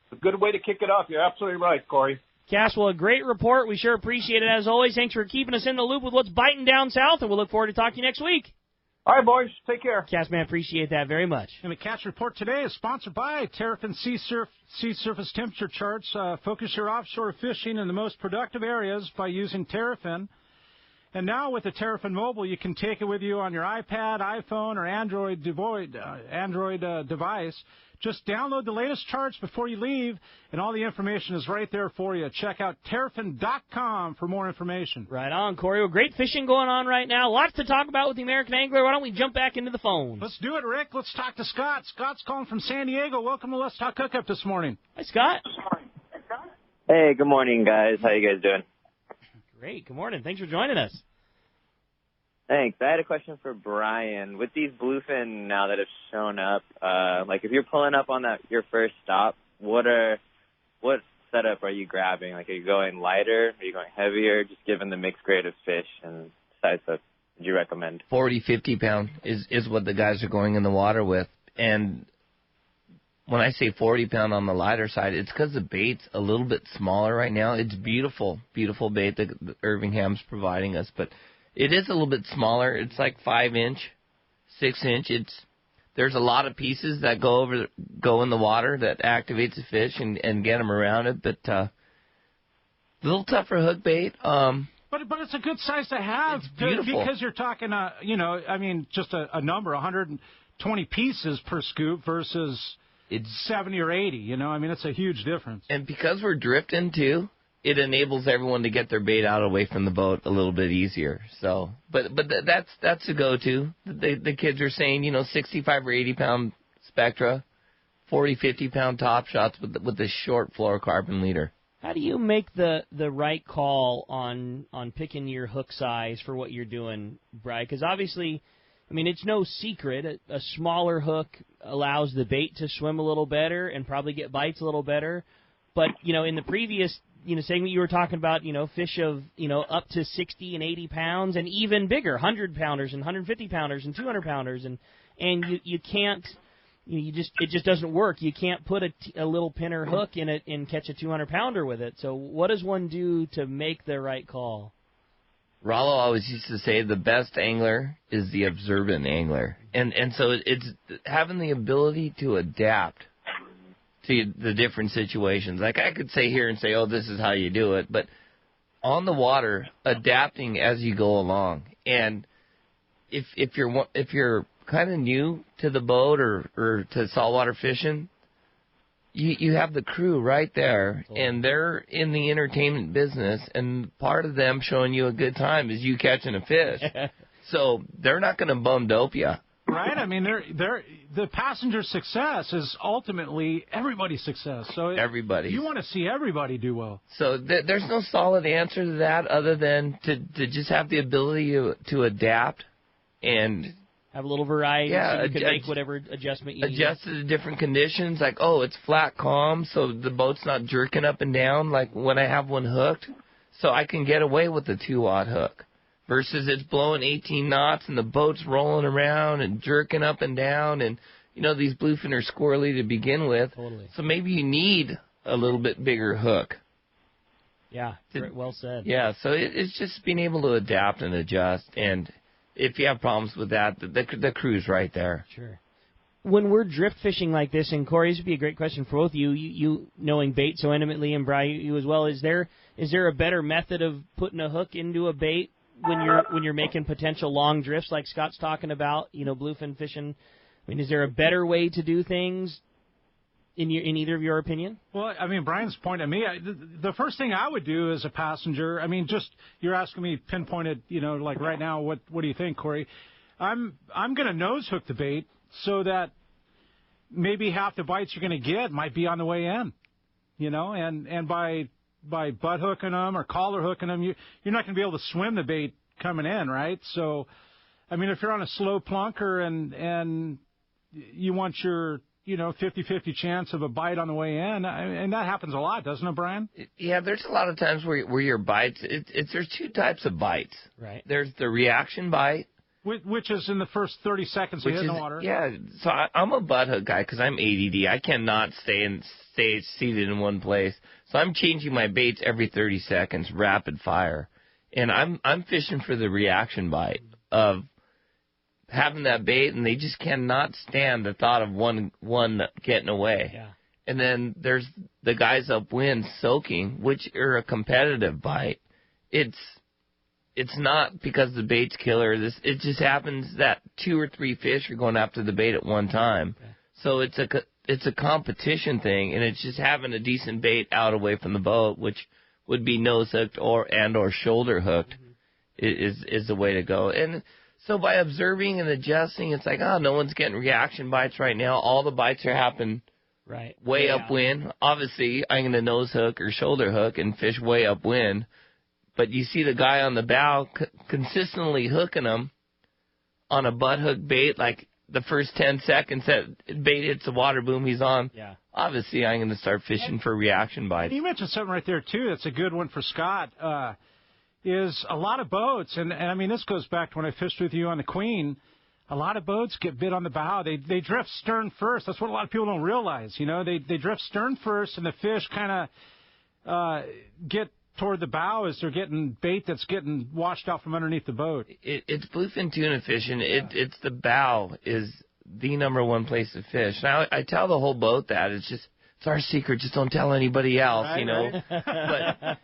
a good way to kick it off. You're absolutely right, Corey. Cass, well, a great report. We sure appreciate it, as always. Thanks for keeping us in the loop with what's biting down south, and we'll look forward to talking to you next week. All right, boys. Take care. Cass, man, appreciate that very much. And the Cass Report today is sponsored by Terrapin Sea Surface Temperature Charts. Focus your offshore fishing in the most productive areas by using Terrapin. And now with the Terrapin Mobile, you can take it with you on your iPad, iPhone, or Android device. Just download the latest charts before you leave, and all the information is right there for you. Check out Terrapin.com for more information. Right on, Corey. Well, great fishing going on right now. Lots to talk about with the American Angler. Why don't we jump back into the phone? Let's do it, Rick. Let's talk to Scott. Scott's calling from San Diego. Welcome to Let's Talk Hookup this morning. Hi, Scott. Hey, good morning, guys. How you guys doing? Great. Good morning. Thanks for joining us. Thanks. I had a question for Brian. With these bluefin now that have shown up, like if you're pulling up on your first stop, what setup are you grabbing? Like, are you going lighter? Are you going heavier? Just given the mixed grade of fish and size that would you recommend? 40, 50 pound is what the guys are going in the water with. And when I say 40 pound on the lighter side, it's because the bait's a little bit smaller right now. It's beautiful, beautiful bait that Irvingham's providing us, but it is a little bit smaller. It's like 5-inch, 6-inch. There's a lot of pieces that go in the water that activates the fish and get them around it. But a little tougher hook bait. But it's a good size to have. It's beautiful. Because you're talking, just a number, 120 pieces per scoop versus 70 or 80. It's a huge difference. And because we're drifting too, it enables everyone to get their bait out away from the boat a little bit easier. So, but that's a go-to. The kids are saying, 65 or 80 pound spectra, 40, 50 pound top shots with the short fluorocarbon leader. How do you make the right call on picking your hook size for what you're doing, Brian? Because obviously, it's no secret a smaller hook allows the bait to swim a little better and probably get bites a little better. But in the previous segment you were talking about, fish of, up to 60 and 80 pounds and even bigger, 100-pounders and 150-pounders and 200-pounders. And you can't, it just doesn't work. You can't put a little pinner hook in it and catch a 200-pounder with it. So what does one do to make the right call? Rollo always used to say the best angler is the observant angler. And so it's having the ability to adapt to the different situations. Like I could say here and say, oh, this is how you do it, but on the water, adapting as you go along. And if you're kind of new to the boat or to saltwater fishing, you have the crew right there, and they're in the entertainment business, and part of them showing you a good time is you catching a fish. So they're not going to bum dope you. Right? I mean, the passenger's success is ultimately everybody's success. So everybody. You want to see everybody do well. So there's no solid answer to that other than to just have the ability to adapt and have a little variety. Yeah, so you can make whatever adjustment you need. Adjust to the different conditions. Like, it's flat, calm, so the boat's not jerking up and down like when I have one hooked. So I can get away with the 2-aught hook. Versus it's blowing 18 knots and the boat's rolling around and jerking up and down. And, these bluefin are squirrely to begin with. Totally. So maybe you need a little bit bigger hook. Yeah, well said. Yeah, so it's just being able to adapt and adjust. And if you have problems with that, the crew's right there. Sure. When we're drift fishing like this, and Corey, this would be a great question for both of you, you knowing bait so intimately, and Brian, you as well, is there a better method of putting a hook into a bait when you're making potential long drifts like Scott's talking about, bluefin fishing? I mean, is there a better way to do things in either of your opinion? Well, I mean, Brian's point at me, the first thing I would do as a passenger, I mean, just you're asking me pinpointed, like right now, what do you think, Corey? I'm going to nose hook the bait so that maybe half the bites you're going to get might be on the way in, and by butt hooking them or collar hooking them, you're not going to be able to swim the bait coming in, right? So, I mean, if you're on a slow plunker and you want your 50-50 chance of a bite on the way in, and that happens a lot, doesn't it, Brian? Yeah, there's a lot of times where your bites, there's 2 types of bites. Right. There's the reaction bite. Which is in the first 30 seconds of hitting the water. Yeah, so I'm a butt hook guy because I'm ADD. I cannot stay seated in one place. So I'm changing my baits every 30 seconds, rapid fire. And I'm fishing for the reaction bite of having that bait, and they just cannot stand the thought of one getting away. Yeah. And then there's the guys upwind soaking, which are a competitive bite. It's not because the bait's killer. It just happens that 2 or 3 fish are going after the bait at one time. Okay. So it's a competition thing, and it's just having a decent bait out away from the boat, which would be nose hooked or shoulder hooked, is the way to go. And so by observing and adjusting, it's like, no one's getting reaction bites right now. All the bites are happening way upwind. Obviously, I'm going to nose hook or shoulder hook and fish way upwind. But you see the guy on the bow consistently hooking them on a butt hook bait, like the first 10 seconds that bait hits the water, boom, he's on. Yeah. Obviously, I'm going to start fishing for reaction bites. You mentioned something right there, too, that's a good one for Scott, is a lot of boats, and I mean, this goes back to when I fished with you on the Queen, a lot of boats get bit on the bow. They drift stern first. That's what a lot of people don't realize, They drift stern first, and the fish kind of get toward the bow as they're getting bait that's getting washed out from underneath the boat. It's bluefin tuna fishing. It's the bow is the number one place to fish. Now, I tell the whole boat that. It's our secret. Just don't tell anybody else, Right. But,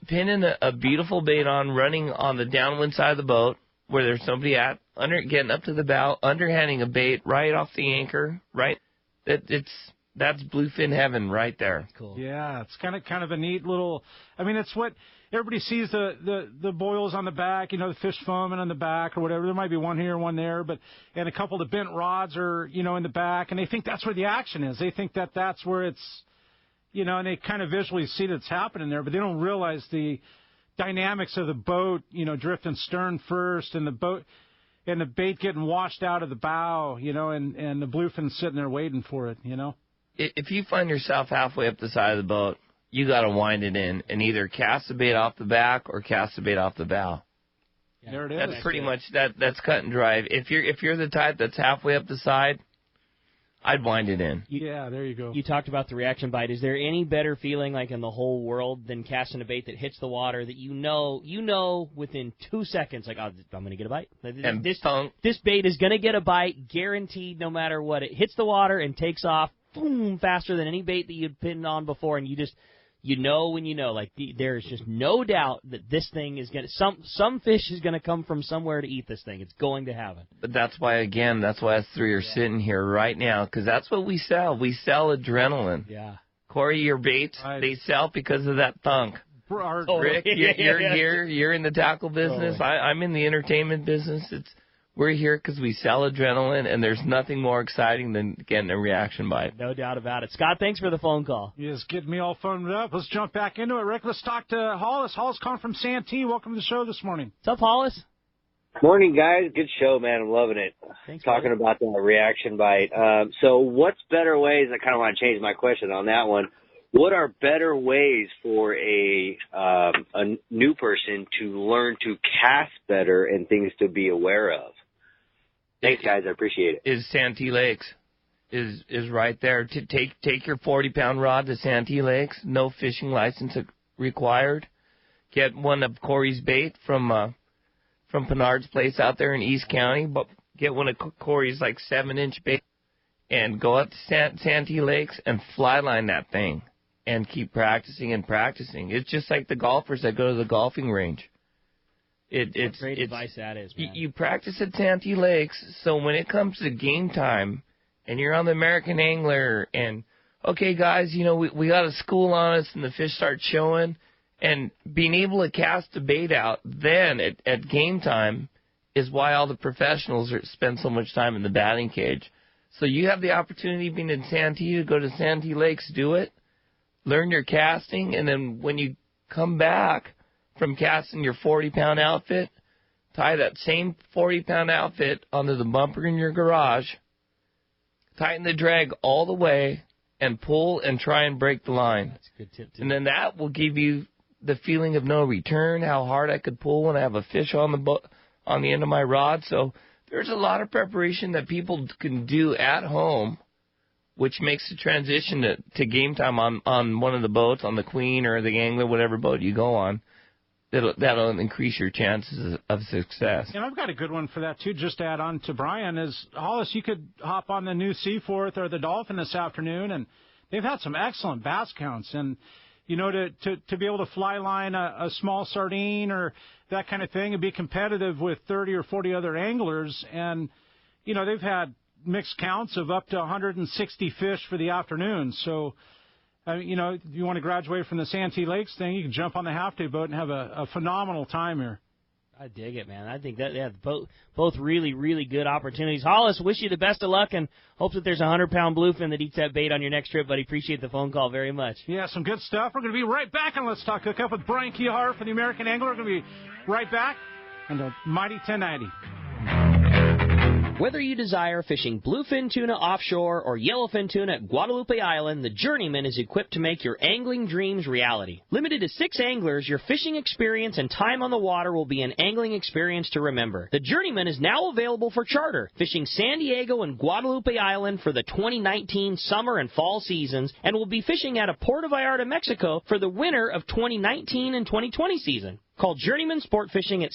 pinning a beautiful bait on, running on the downwind side of the boat where there's somebody at, getting up to the bow, underhanding a bait right off the anchor, right? That's bluefin heaven right there. Cool. Yeah, it's kind of a neat little. I mean, it's what everybody sees the boils on the back, the fish foaming on the back or whatever. There might be one here, one there, and a couple of the bent rods are in the back, and they think that's where the action is. They think that's where it's, and they kind of visually see that it's happening there, but they don't realize the dynamics of the boat, drifting stern first, and the boat. And the bait getting washed out of the bow, and the bluefin sitting there waiting for it, If you find yourself halfway up the side of the boat, you got to wind it in and either cast the bait off the back or cast the bait off the bow. Yeah, there it is. That's pretty much that's cut and dry. If you're the type that's halfway up the side, I'd wind it in. Yeah, there you go. You talked about the reaction bite. Is there any better feeling like in the whole world than casting a bait that hits the water that you know within 2 seconds, like, I'm going to get a bite. This bait is going to get a bite, guaranteed, no matter what. It hits the water and takes off, boom, faster than any bait that you'd pinned on before, and like there's just no doubt that this thing is going to, some fish is going to come from somewhere to eat this thing. It's going to happen. But that's why us 3 are sitting here right now, because that's what we sell. We sell adrenaline. Yeah. Corey, your baits, they sell because of that thunk. Rick, you're in the tackle business. I'm in the entertainment business. We're here because we sell adrenaline, and there's nothing more exciting than getting a reaction bite. No doubt about it. Scott, thanks for the phone call. You just getting me all phoned up. Let's jump back into it, Rick. Let's talk to Hollis. Hollis calling from Santee. Welcome to the show this morning. What's up, Hollis? Morning, guys. Good show, man. I'm loving it. Thanks, talking about the reaction bite. So what's better ways? I kind of want to change my question on that one. What are better ways for a new person to learn to cast better and things to be aware of? Thanks, guys. I appreciate it. Is Santee Lakes is right there. To take your 40-pound rod to Santee Lakes. No fishing license required. Get one of Corey's bait from Penard's place out there in East County. But get one of Corey's 7-inch bait and go up to Santee Lakes and fly line that thing and keep practicing and practicing. It's just like the golfers that go to the golfing range. It's great advice that is, man. You practice at Santee Lakes, so when it comes to game time and you're on the American Angler and, okay, guys, we got a school on us and the fish start showing, and being able to cast the bait out then at game time is why all the professionals spend so much time in the batting cage. So you have the opportunity, being in Santee, to go to Santee Lakes, do it, learn your casting, and then when you come back from casting your 40-pound outfit, tie that same 40-pound outfit onto the bumper in your garage, tighten the drag all the way, and pull and try and break the line. That's a good tip, too. And then that will give you the feeling of no return, how hard I could pull when I have a fish on the end of my rod. So there's a lot of preparation that people can do at home, which makes the transition to game time on one of the boats, on the Queen or the Angler, whatever boat you go on. That'll increase your chances of success. And I've got a good one for that, too, just to add on to Brian, is, Hollis, you could hop on the new Seaforth or the Dolphin this afternoon, and they've had some excellent bass counts. And, to be able to fly line a small sardine or that kind of thing and be competitive with 30 or 40 other anglers. And, they've had mixed counts of up to 160 fish for the afternoon. So, if you want to graduate from the Santee Lakes thing, you can jump on the half-day boat and have a phenomenal time here. I dig it, man. I think that both really, really good opportunities. Hollis, wish you the best of luck and hope that there's a 100-pound bluefin that eats that bait on your next trip, buddy. Appreciate the phone call very much. Yeah, some good stuff. We're going to be right back on Let's Talk Hookup with Brian Kiyohara for the American Angler. We're going to be right back on the Mighty 1090. Whether you desire fishing bluefin tuna offshore or yellowfin tuna at Guadalupe Island, the Journeyman is equipped to make your angling dreams reality. Limited to 6 anglers, your fishing experience and time on the water will be an angling experience to remember. The Journeyman is now available for charter, fishing San Diego and Guadalupe Island for the 2019 summer and fall seasons, and will be fishing out of Puerto Vallarta, Mexico for the winter of 2019 and 2020 season. Call Journeyman Sport Fishing at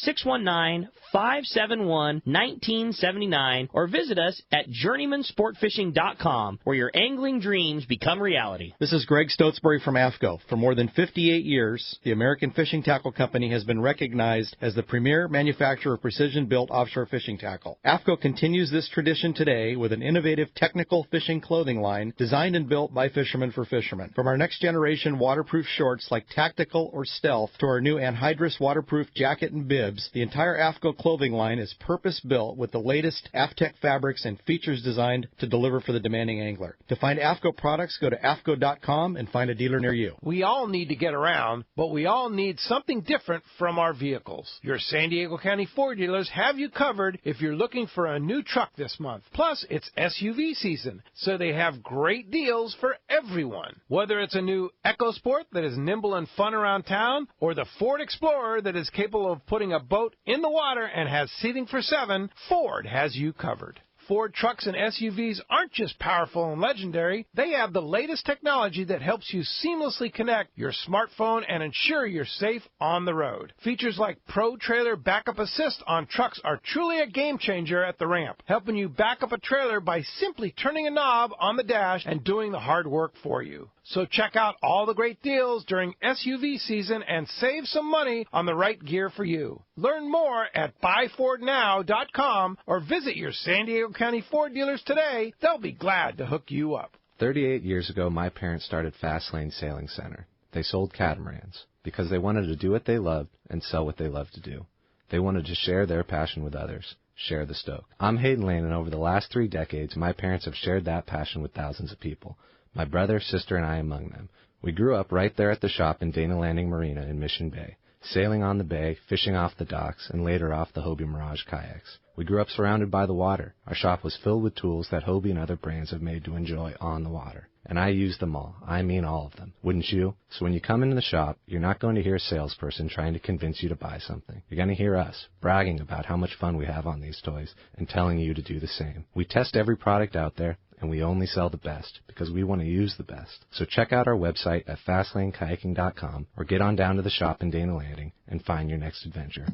619-571-1979 or visit us at journeymansportfishing.com, where your angling dreams become reality. This is Greg Stotesbury from AFCO. For more than 58 years, the American Fishing Tackle Company has been recognized as the premier manufacturer of precision-built offshore fishing tackle. AFCO continues this tradition today with an innovative technical fishing clothing line designed and built by fishermen for fishermen. From our next-generation waterproof shorts like Tactical or Stealth to our new anhydrous waterproof jacket and bibs, the entire AFCO clothing line is purpose-built with the latest AFTEC fabrics and features designed to deliver for the demanding angler. To find AFCO products, go to AFCO.com and find a dealer near you. We all need to get around, but we all need something different from our vehicles. Your San Diego County Ford dealers have you covered if you're looking for a new truck this month. Plus, it's SUV season, so they have great deals for everyone. Whether it's a new EcoSport that is nimble and fun around town, or the Ford Explorer that is capable of putting a boat in the water and has seating for 7, Ford has you covered. Ford trucks and SUVs aren't just powerful and legendary. They have the latest technology that helps you seamlessly connect your smartphone and ensure you're safe on the road. Features like Pro Trailer Backup Assist on trucks are truly a game changer at the ramp, helping you back up a trailer by simply turning a knob on the dash and doing the hard work for you. So check out all the great deals during SUV season and save some money on the right gear for you. Learn more at buyfordnow.com or visit your San Diego County Ford dealers today. They'll be glad to hook you up. 38 years ago, my parents started Fast Lane Sailing Center. They sold catamarans. because they wanted to do what they loved and sell what they loved to do. They wanted to share their passion with others, share the stoke. I'm Hayden Lane, and over the last 3 decades, my parents have shared that passion with thousands of people, my brother, sister, and I among them. We grew up right there at the shop in Dana Landing Marina in Mission Bay, sailing on the bay, fishing off the docks, and later off the Hobie Mirage kayaks. We grew up surrounded by the water. Our shop was filled with tools that Hobie and other brands have made to enjoy on the water. And I use them all. I mean all of them. Wouldn't you? So when you come into the shop, you're not going to hear a salesperson trying to convince you to buy something. You're going to hear us bragging about how much fun we have on these toys and telling you to do the same. We test every product out there, and we only sell the best because we want to use the best. So check out our website at FastlaneKayaking.com or get on down to the shop in Dana Landing and find your next adventure.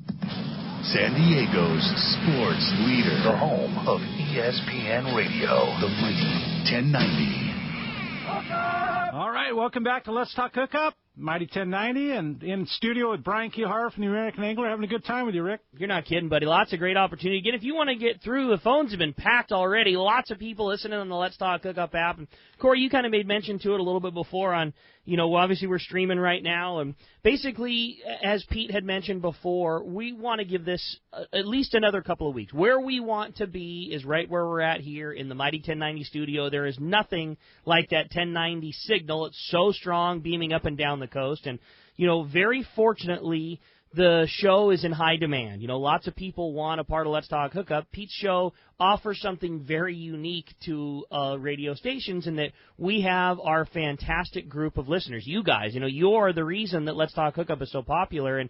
San Diego's sports leader, the home of ESPN Radio, the mighty 1090. All right, welcome back to Let's Talk Hookup, Mighty 1090, and in studio with Brian Kiyohara from the American Angler. Having a good time with you, Rick. You're not kidding, buddy. Lots of great opportunity. Again, if you want to get through, the phones have been packed already. Lots of people listening on the Let's Talk Hookup app. And Corey, you kind of made mention to it a little bit before on, obviously we're streaming right now. And basically, as Pete had mentioned before, we want to give this at least another couple of weeks. Where we want to be is right where we're at here in the Mighty 1090 studio. There is nothing like that 1090 signal. It's so strong, beaming up and down the coast. And, very fortunately, the show is in high demand. Lots of people want a part of Let's Talk Hookup. Pete's show offers something very unique to radio stations in that we have our fantastic group of listeners. You guys, you're the reason that Let's Talk Hookup is so popular. And,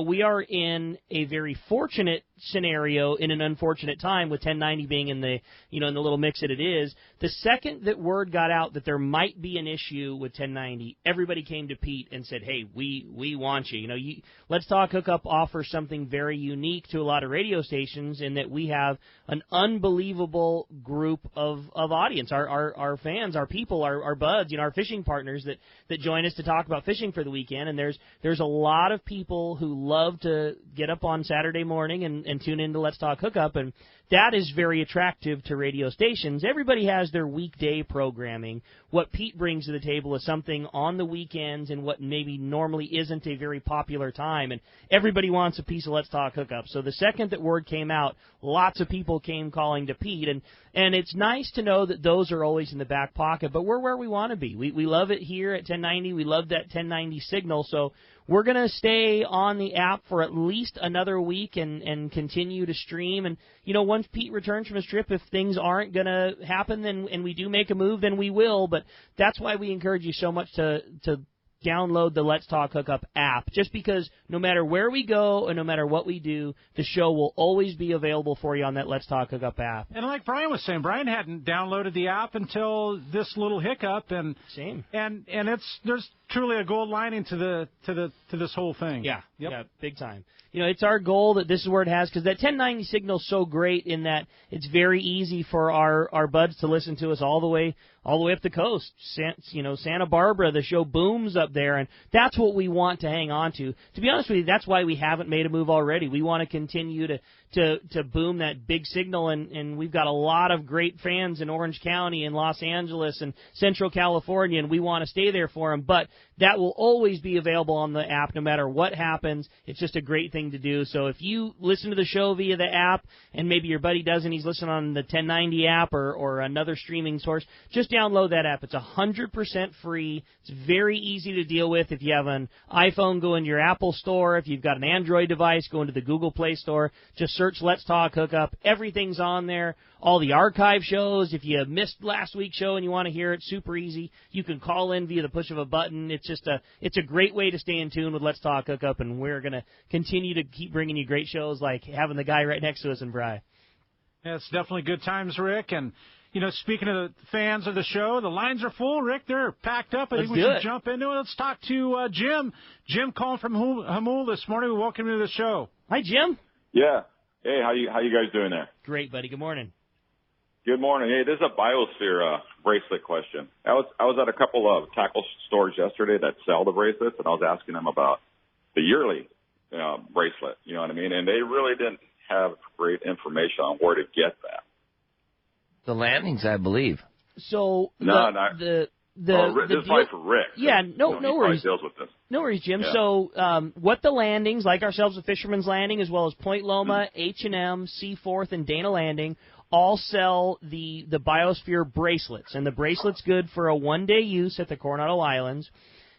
we are in a very fortunate scenario in an unfortunate time with 1090 being in the, in the little mix that it is. The second that word got out that there might be an issue with 1090, everybody came to Pete and said, hey, we want you. Let's Talk Hookup offers something very unique to a lot of radio stations in that we have an unbelievable group of audience, our fans, our people, our buds, our fishing partners that join us to talk about fishing for the weekend. And there's a lot of people who love to get up on Saturday morning and tune into Let's Talk Hookup, and that is very attractive to radio stations. Everybody has their weekday programming. What Pete brings to the table is something on the weekends and what maybe normally isn't a very popular time, and everybody wants a piece of Let's Talk Hookup. So the second that word came out, lots of people came calling to Pete, and it's nice to know that those are always in the back pocket, but we're where we want to be. We love it here at 1090. We love that 1090 signal, so we're going to stay on the app for at least another week and continue to stream. And, once Pete returns from his trip, if things aren't going to happen and we do make a move, then we will. But that's why we encourage you so much to download the Let's Talk Hookup app, just because no matter where we go and no matter what we do, the show will always be available for you on that Let's Talk Hookup app. And like Brian was saying, Brian hadn't downloaded the app until this little hiccup, and same. And there's truly a gold lining to this whole thing. Yeah, yeah, big time. It's our goal that this is where it has, because that 1090 signal is so great in that it's very easy for our buds to listen to us all the way up the coast. Santa Barbara, the show booms up there, and that's what we want to hang on to. To be honest with you, that's why we haven't made a move already. We want to continue to boom that big signal, and we've got a lot of great fans in Orange County and Los Angeles and Central California, and we want to stay there for them. But that will always be available on the app no matter what happens. It's just a great thing to do. So if you listen to the show via the app, and maybe your buddy doesn't, he's listening on the 1090 app or another streaming source, just download that app. It's 100% free. It's very easy to deal with. If you have an iPhone, go into your Apple Store. If you've got an Android device, go into the Google Play Store. Just search Let's Talk Hookup. Everything's on there. All the archive shows. If you missed last week's show and you want to hear it, super easy. You can call in via the push of a button. It's a great way to stay in tune with Let's Talk Hookup, and we're going to continue to keep bringing you great shows like having the guy right next to us in Bry. Yeah, it's definitely good times, Rick. And, speaking of the fans of the show, the lines are full, Rick. They're packed up. I think we should jump into it. Let's talk to Jim. Jim calling from Hamul this morning. We welcome you to the show. Hi, Jim. Yeah. Hey, how you guys doing there? Great, buddy. Good morning. Good morning. Hey, this is a Biosphere bracelet question. I was at a couple of tackle stores yesterday that sell the bracelets, and I was asking them about the yearly bracelet. You know what I mean? And they really didn't have great information on where to get that. The landings, I believe. So the this is probably for Rick. Yeah, no he worries. Deals with this. No worries, Jim. Yeah. So, what the landings, like ourselves at Fisherman's Landing, as well as Point Loma, H&M, Seaforth, and Dana Landing, all sell the Biosphere bracelets, and the bracelet's good for a one-day use at the Coronado Islands.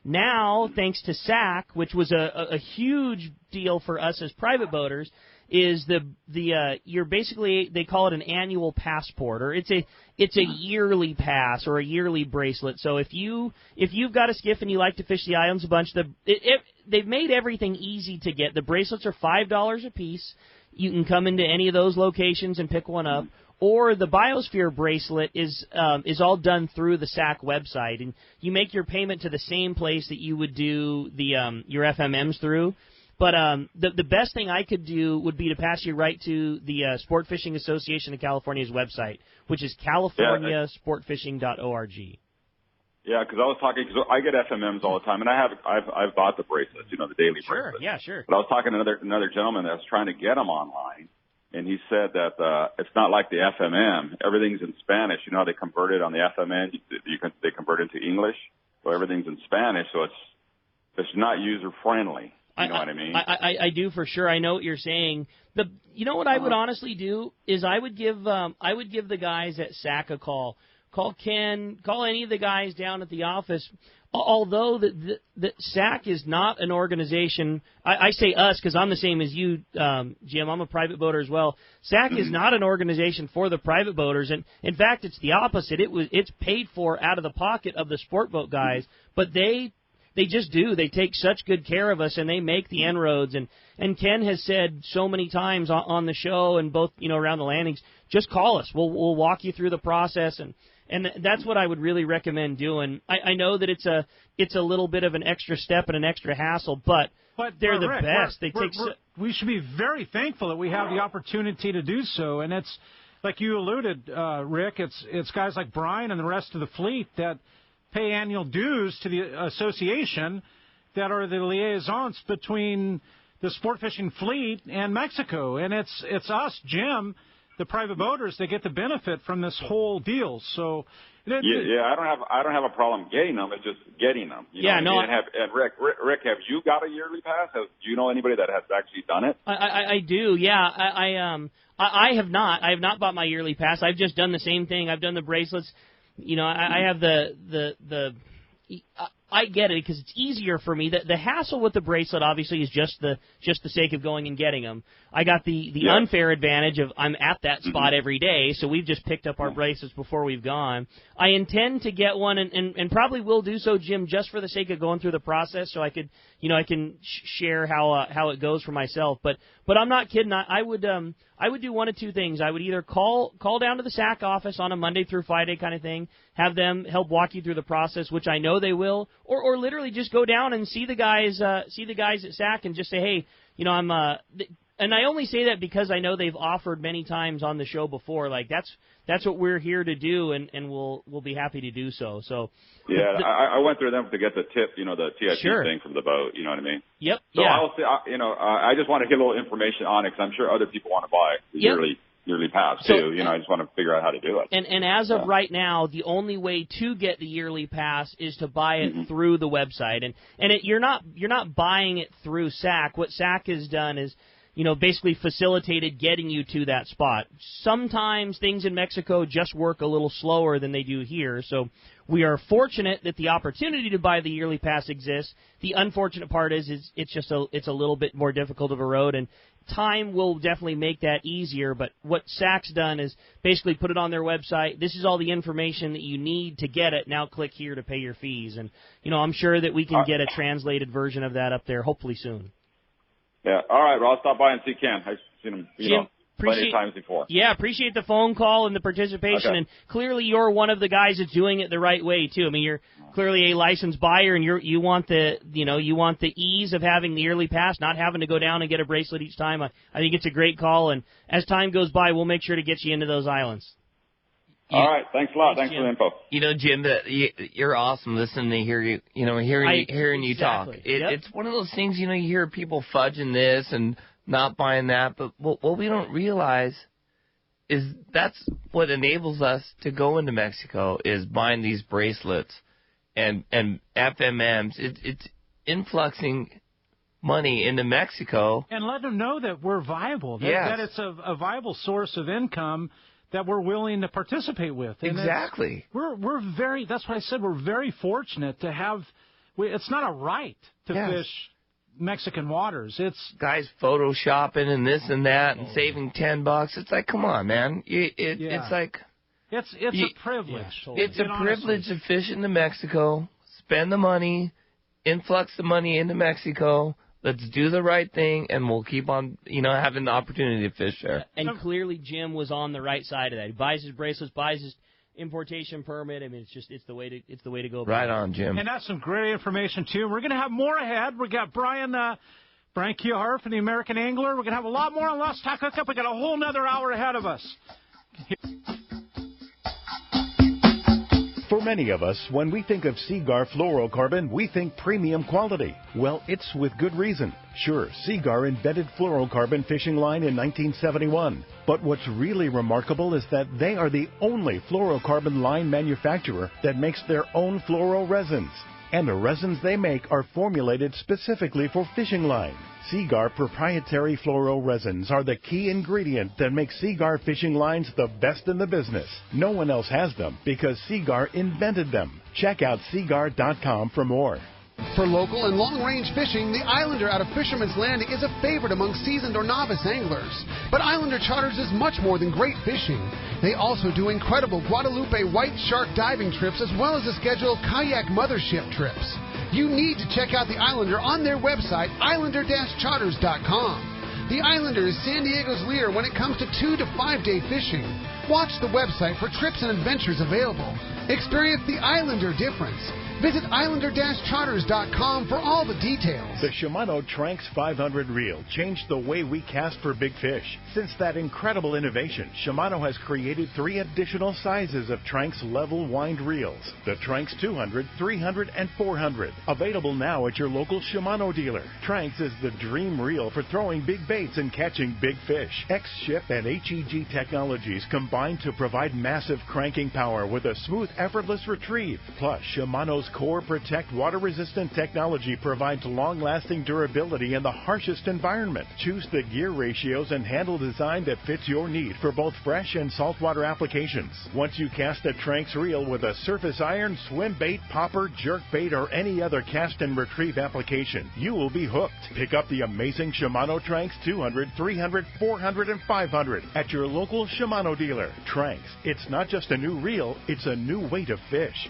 Now, thanks to SAC, which was a huge deal for us as private boaters, is you're basically, they call it an annual passport, or it's a yearly pass or a yearly bracelet. So if you've got a skiff and you like to fish the islands a bunch, they've made everything easy to get. The bracelets are $5 a piece. You can come into any of those locations and pick one up. Or the Biosphere bracelet is all done through the SAC website, and you make your payment to the same place that you would do your FMMs through. But the best thing I could do would be to pass you right to the Sport Fishing Association of California's website, which is californiasportfishing.org. Yeah, because I was talking, because I get FMMs all the time, and I've bought the bracelets, the daily bracelets. Yeah, sure. But I was talking to another gentleman that was trying to get them online, and he said that it's not like the FMM. Everything's in Spanish. You know how they convert it on the FMM? They convert it to English, so everything's in Spanish. So it's not user friendly. You know what I mean? I do for sure. I know what you're saying. You know what I would honestly do is I would give the guys at SAC a call. Call Ken. Call any of the guys down at the office. Although the SAC is not an organization, I say us because I'm the same as you, Jim. I'm a private boater as well. SAC is not an organization for the private boaters, and in fact, it's the opposite. It's paid for out of the pocket of the sport boat guys, but they just do. They take such good care of us, and they make the inroads. And Ken has said so many times on the show and both around the landings, just call us. We'll walk you through the process, and that's what I would really recommend doing. I know that it's a little bit of an extra step and an extra hassle, but they're the Rick, best. We should be very thankful that we have the opportunity to do so, and it's like you alluded, Rick. It's guys like Brian and the rest of the fleet that pay annual dues to the association that are the liaisons between the sport fishing fleet and Mexico. And it's us, Jim, the private boaters, that get the benefit from this whole deal. So I don't have a problem getting them. It's just getting them. And Rick, have you got a yearly pass? Do you know anybody that has actually done it? I do. Yeah, I have not. I have not bought my yearly pass. I've just done the same thing. I've done the bracelets. I have I get it because it's easier for me. The hassle with the bracelet obviously is just the sake of going and getting them. I got the unfair advantage of I'm at that spot every day, so we've just picked up our bracelets before we've gone. I intend to get one and probably will do so, Jim, just for the sake of going through the process, so I could I can share how it goes for myself. But I'm not kidding. I would do one of two things. I would either call down to the SAC office on a Monday through Friday kind of thing, have them help walk you through the process, which I know they will, or literally just go down and see the guys at SAC and just say, hey, I'm and I only say that because I know they've offered many times on the show before, like that's what we're here to do, and we'll be happy to do so. So I went through them to get the tip, the TIP thing from the boat. You know what I mean? Yep. So I'll say, I just want to get a little information on it because I'm sure other people want to buy the yearly pass too. I just want to figure out how to do it. And as of right now, the only way to get the yearly pass is to buy it through the website, and you're not buying it through SAC. What SAC has done is basically facilitated getting you to that spot. Sometimes things in Mexico just work a little slower than they do here, so we are fortunate that the opportunity to buy the yearly pass exists. The unfortunate part is it's a little bit more difficult of a road, and time will definitely make that easier, but what SAC's done is basically put it on their website. This is all the information that you need to get it. Now click here to pay your fees, and I'm sure that we can get a translated version of that up there hopefully soon. Yeah. All right. Well, I'll stop by and see Ken. I've seen him, plenty of times before. Yeah, appreciate the phone call and the participation. Okay. And clearly, you're one of the guys that's doing it the right way too. I mean, you're clearly a licensed buyer, and you want the ease of having the yearly pass, not having to go down and get a bracelet each time. I think it's a great call. And as time goes by, we'll make sure to get you into those islands. All right. Thanks a lot. Thanks for the info. Jim, you're awesome listening to hear you, hearing you talk. It's one of those things, you hear people fudging this and not buying that, but what we don't realize is that's what enables us to go into Mexico is buying these bracelets. and FMMs. It's influxing money into Mexico. And let them know that we're viable, that it's a viable source of income that we're willing to participate with. And exactly. We're very, that's why I said we're very fortunate to have, it's not a right to fish Mexican waters. It's guys photoshopping and this and that and saving $10. It's like, come on, man. It's like... It's a privilege. Yeah, totally. It's a privilege to fish into Mexico, spend the money, influx the money into Mexico. Let's do the right thing, and we'll keep on, having the opportunity to fish there. And clearly, Jim was on the right side of that. He buys his bracelets, buys his importation permit. I mean, it's the way to go. Right on, Jim. And that's some great information too. We're going to have more ahead. We got Brian Kiyohara from the American Angler. We're going to have a lot more on Let's Talk Hookup. We got a whole nother hour ahead of us. For many of us, when we think of Seagar fluorocarbon, we think premium quality. Well, it's with good reason. Sure, Seagar invented fluorocarbon fishing line in 1971. But what's really remarkable is that they are the only fluorocarbon line manufacturer that makes their own fluoro resins. And the resins they make are formulated specifically for fishing line. Seagar proprietary fluoro resins are the key ingredient that makes Seagar fishing lines the best in the business. No one else has them because Seagar invented them. Check out Seagar.com for more. For local and long-range fishing, the Islander out of Fisherman's Landing is a favorite among seasoned or novice anglers. But Islander Charters is much more than great fishing. They also do incredible Guadalupe white shark diving trips as well as a schedule of kayak mothership trips. You need to check out the Islander on their website, islander-charters.com. The Islander is San Diego's leader when it comes to 2 to 5 day fishing. Watch the website for trips and adventures available. Experience the Islander difference. Visit islander-charters.com for all the details. The Shimano Tranx 500 reel changed the way we cast for big fish. Since that incredible innovation, Shimano has created 3 additional sizes of Tranx level wind reels. The Tranx 200, 300, and 400. Available now at your local Shimano dealer. Tranx is the dream reel for throwing big baits and catching big fish. X-Ship and HEG technologies combine to provide massive cranking power with a smooth, effortless retrieve. Plus, Shimano's Core Protect water-resistant technology provides long-lasting durability in the harshest environment. Choose the gear ratios and handle design that fits your need for both fresh and saltwater applications. Once you cast a Tranx reel with a surface iron, swim bait, popper, jerk bait, or any other cast and retrieve application, you will be hooked. Pick up the amazing Shimano Tranx 200, 300, 400, and 500 at your local Shimano dealer. Tranx, it's not just a new reel, it's a new way to fish.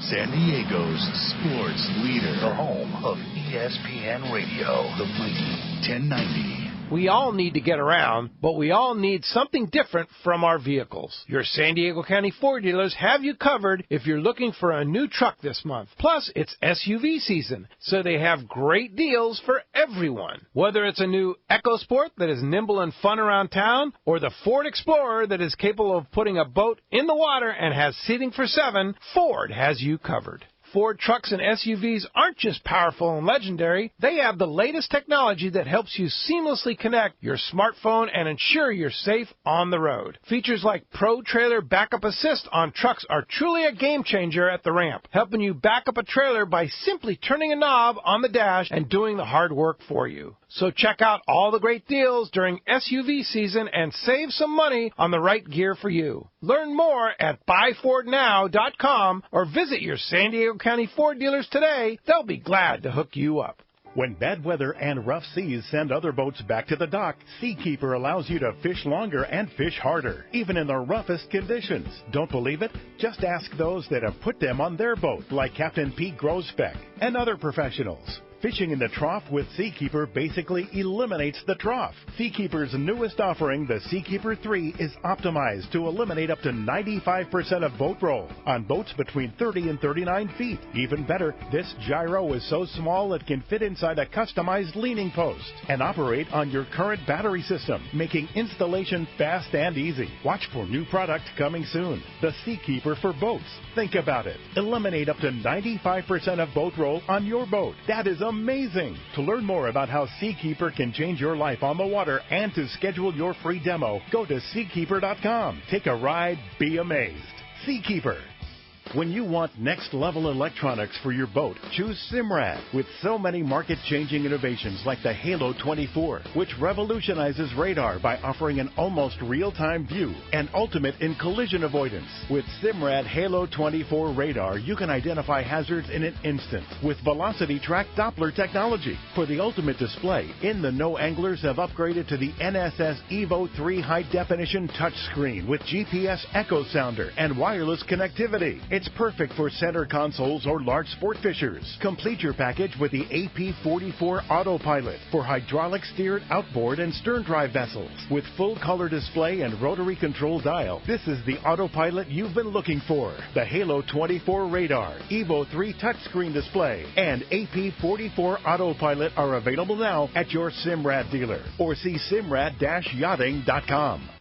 San Diego's sports leader, the home of ESPN Radio, the mighty 1090. We all need to get around, but we all need something different from our vehicles. Your San Diego County Ford dealers have you covered if you're looking for a new truck this month. Plus, it's SUV season, so they have great deals for everyone. Whether it's a new EcoSport that is nimble and fun around town, or the Ford Explorer that is capable of putting a boat in the water and has seating for 7, Ford has you covered. Ford trucks and SUVs aren't just powerful and legendary. They have the latest technology that helps you seamlessly connect your smartphone and ensure you're safe on the road. Features like Pro Trailer Backup Assist on trucks are truly a game changer at the ramp, helping you back up a trailer by simply turning a knob on the dash and doing the hard work for you. So check out all the great deals during SUV season and save some money on the right gear for you. Learn more at buyfordnow.com or visit your San Diego County Ford dealers today. They'll be glad to hook you up. When bad weather and rough seas send other boats back to the dock, Seakeeper allows you to fish longer and fish harder, even in the roughest conditions. Don't believe it? Just ask those that have put them on their boat, like Captain Pete Grosbeck and other professionals. Fishing in the trough with Seakeeper basically eliminates the trough. Seakeeper's newest offering, the Seakeeper 3, is optimized to eliminate up to 95% of boat roll on boats between 30 and 39 feet. Even better, this gyro is so small it can fit inside a customized leaning post and operate on your current battery system, making installation fast and easy. Watch for new product coming soon. The Seakeeper for boats. Think about it. Eliminate up to 95% of boat roll on your boat. That is amazing. To learn more about how Seakeeper can change your life on the water and to schedule your free demo, go to Seakeeper.com. Take a ride, be amazed. Seakeeper. When you want next-level electronics for your boat, choose Simrad. With so many market-changing innovations like the Halo 24, which revolutionizes radar by offering an almost real-time view and ultimate in collision avoidance. With Simrad Halo 24 radar, you can identify hazards in an instant with Velocity Track Doppler technology. For the ultimate display, in-the-know anglers have upgraded to the NSS Evo 3 high-definition touchscreen with GPS echo sounder and wireless connectivity. It's perfect for center consoles or large sport fishers. Complete your package with the AP44 Autopilot for hydraulic steered outboard and stern drive vessels. With full color display and rotary control dial, this is the autopilot you've been looking for. The Halo 24 radar, Evo 3 touchscreen display, and AP44 Autopilot are available now at your Simrad dealer or see simrad-yachting.com.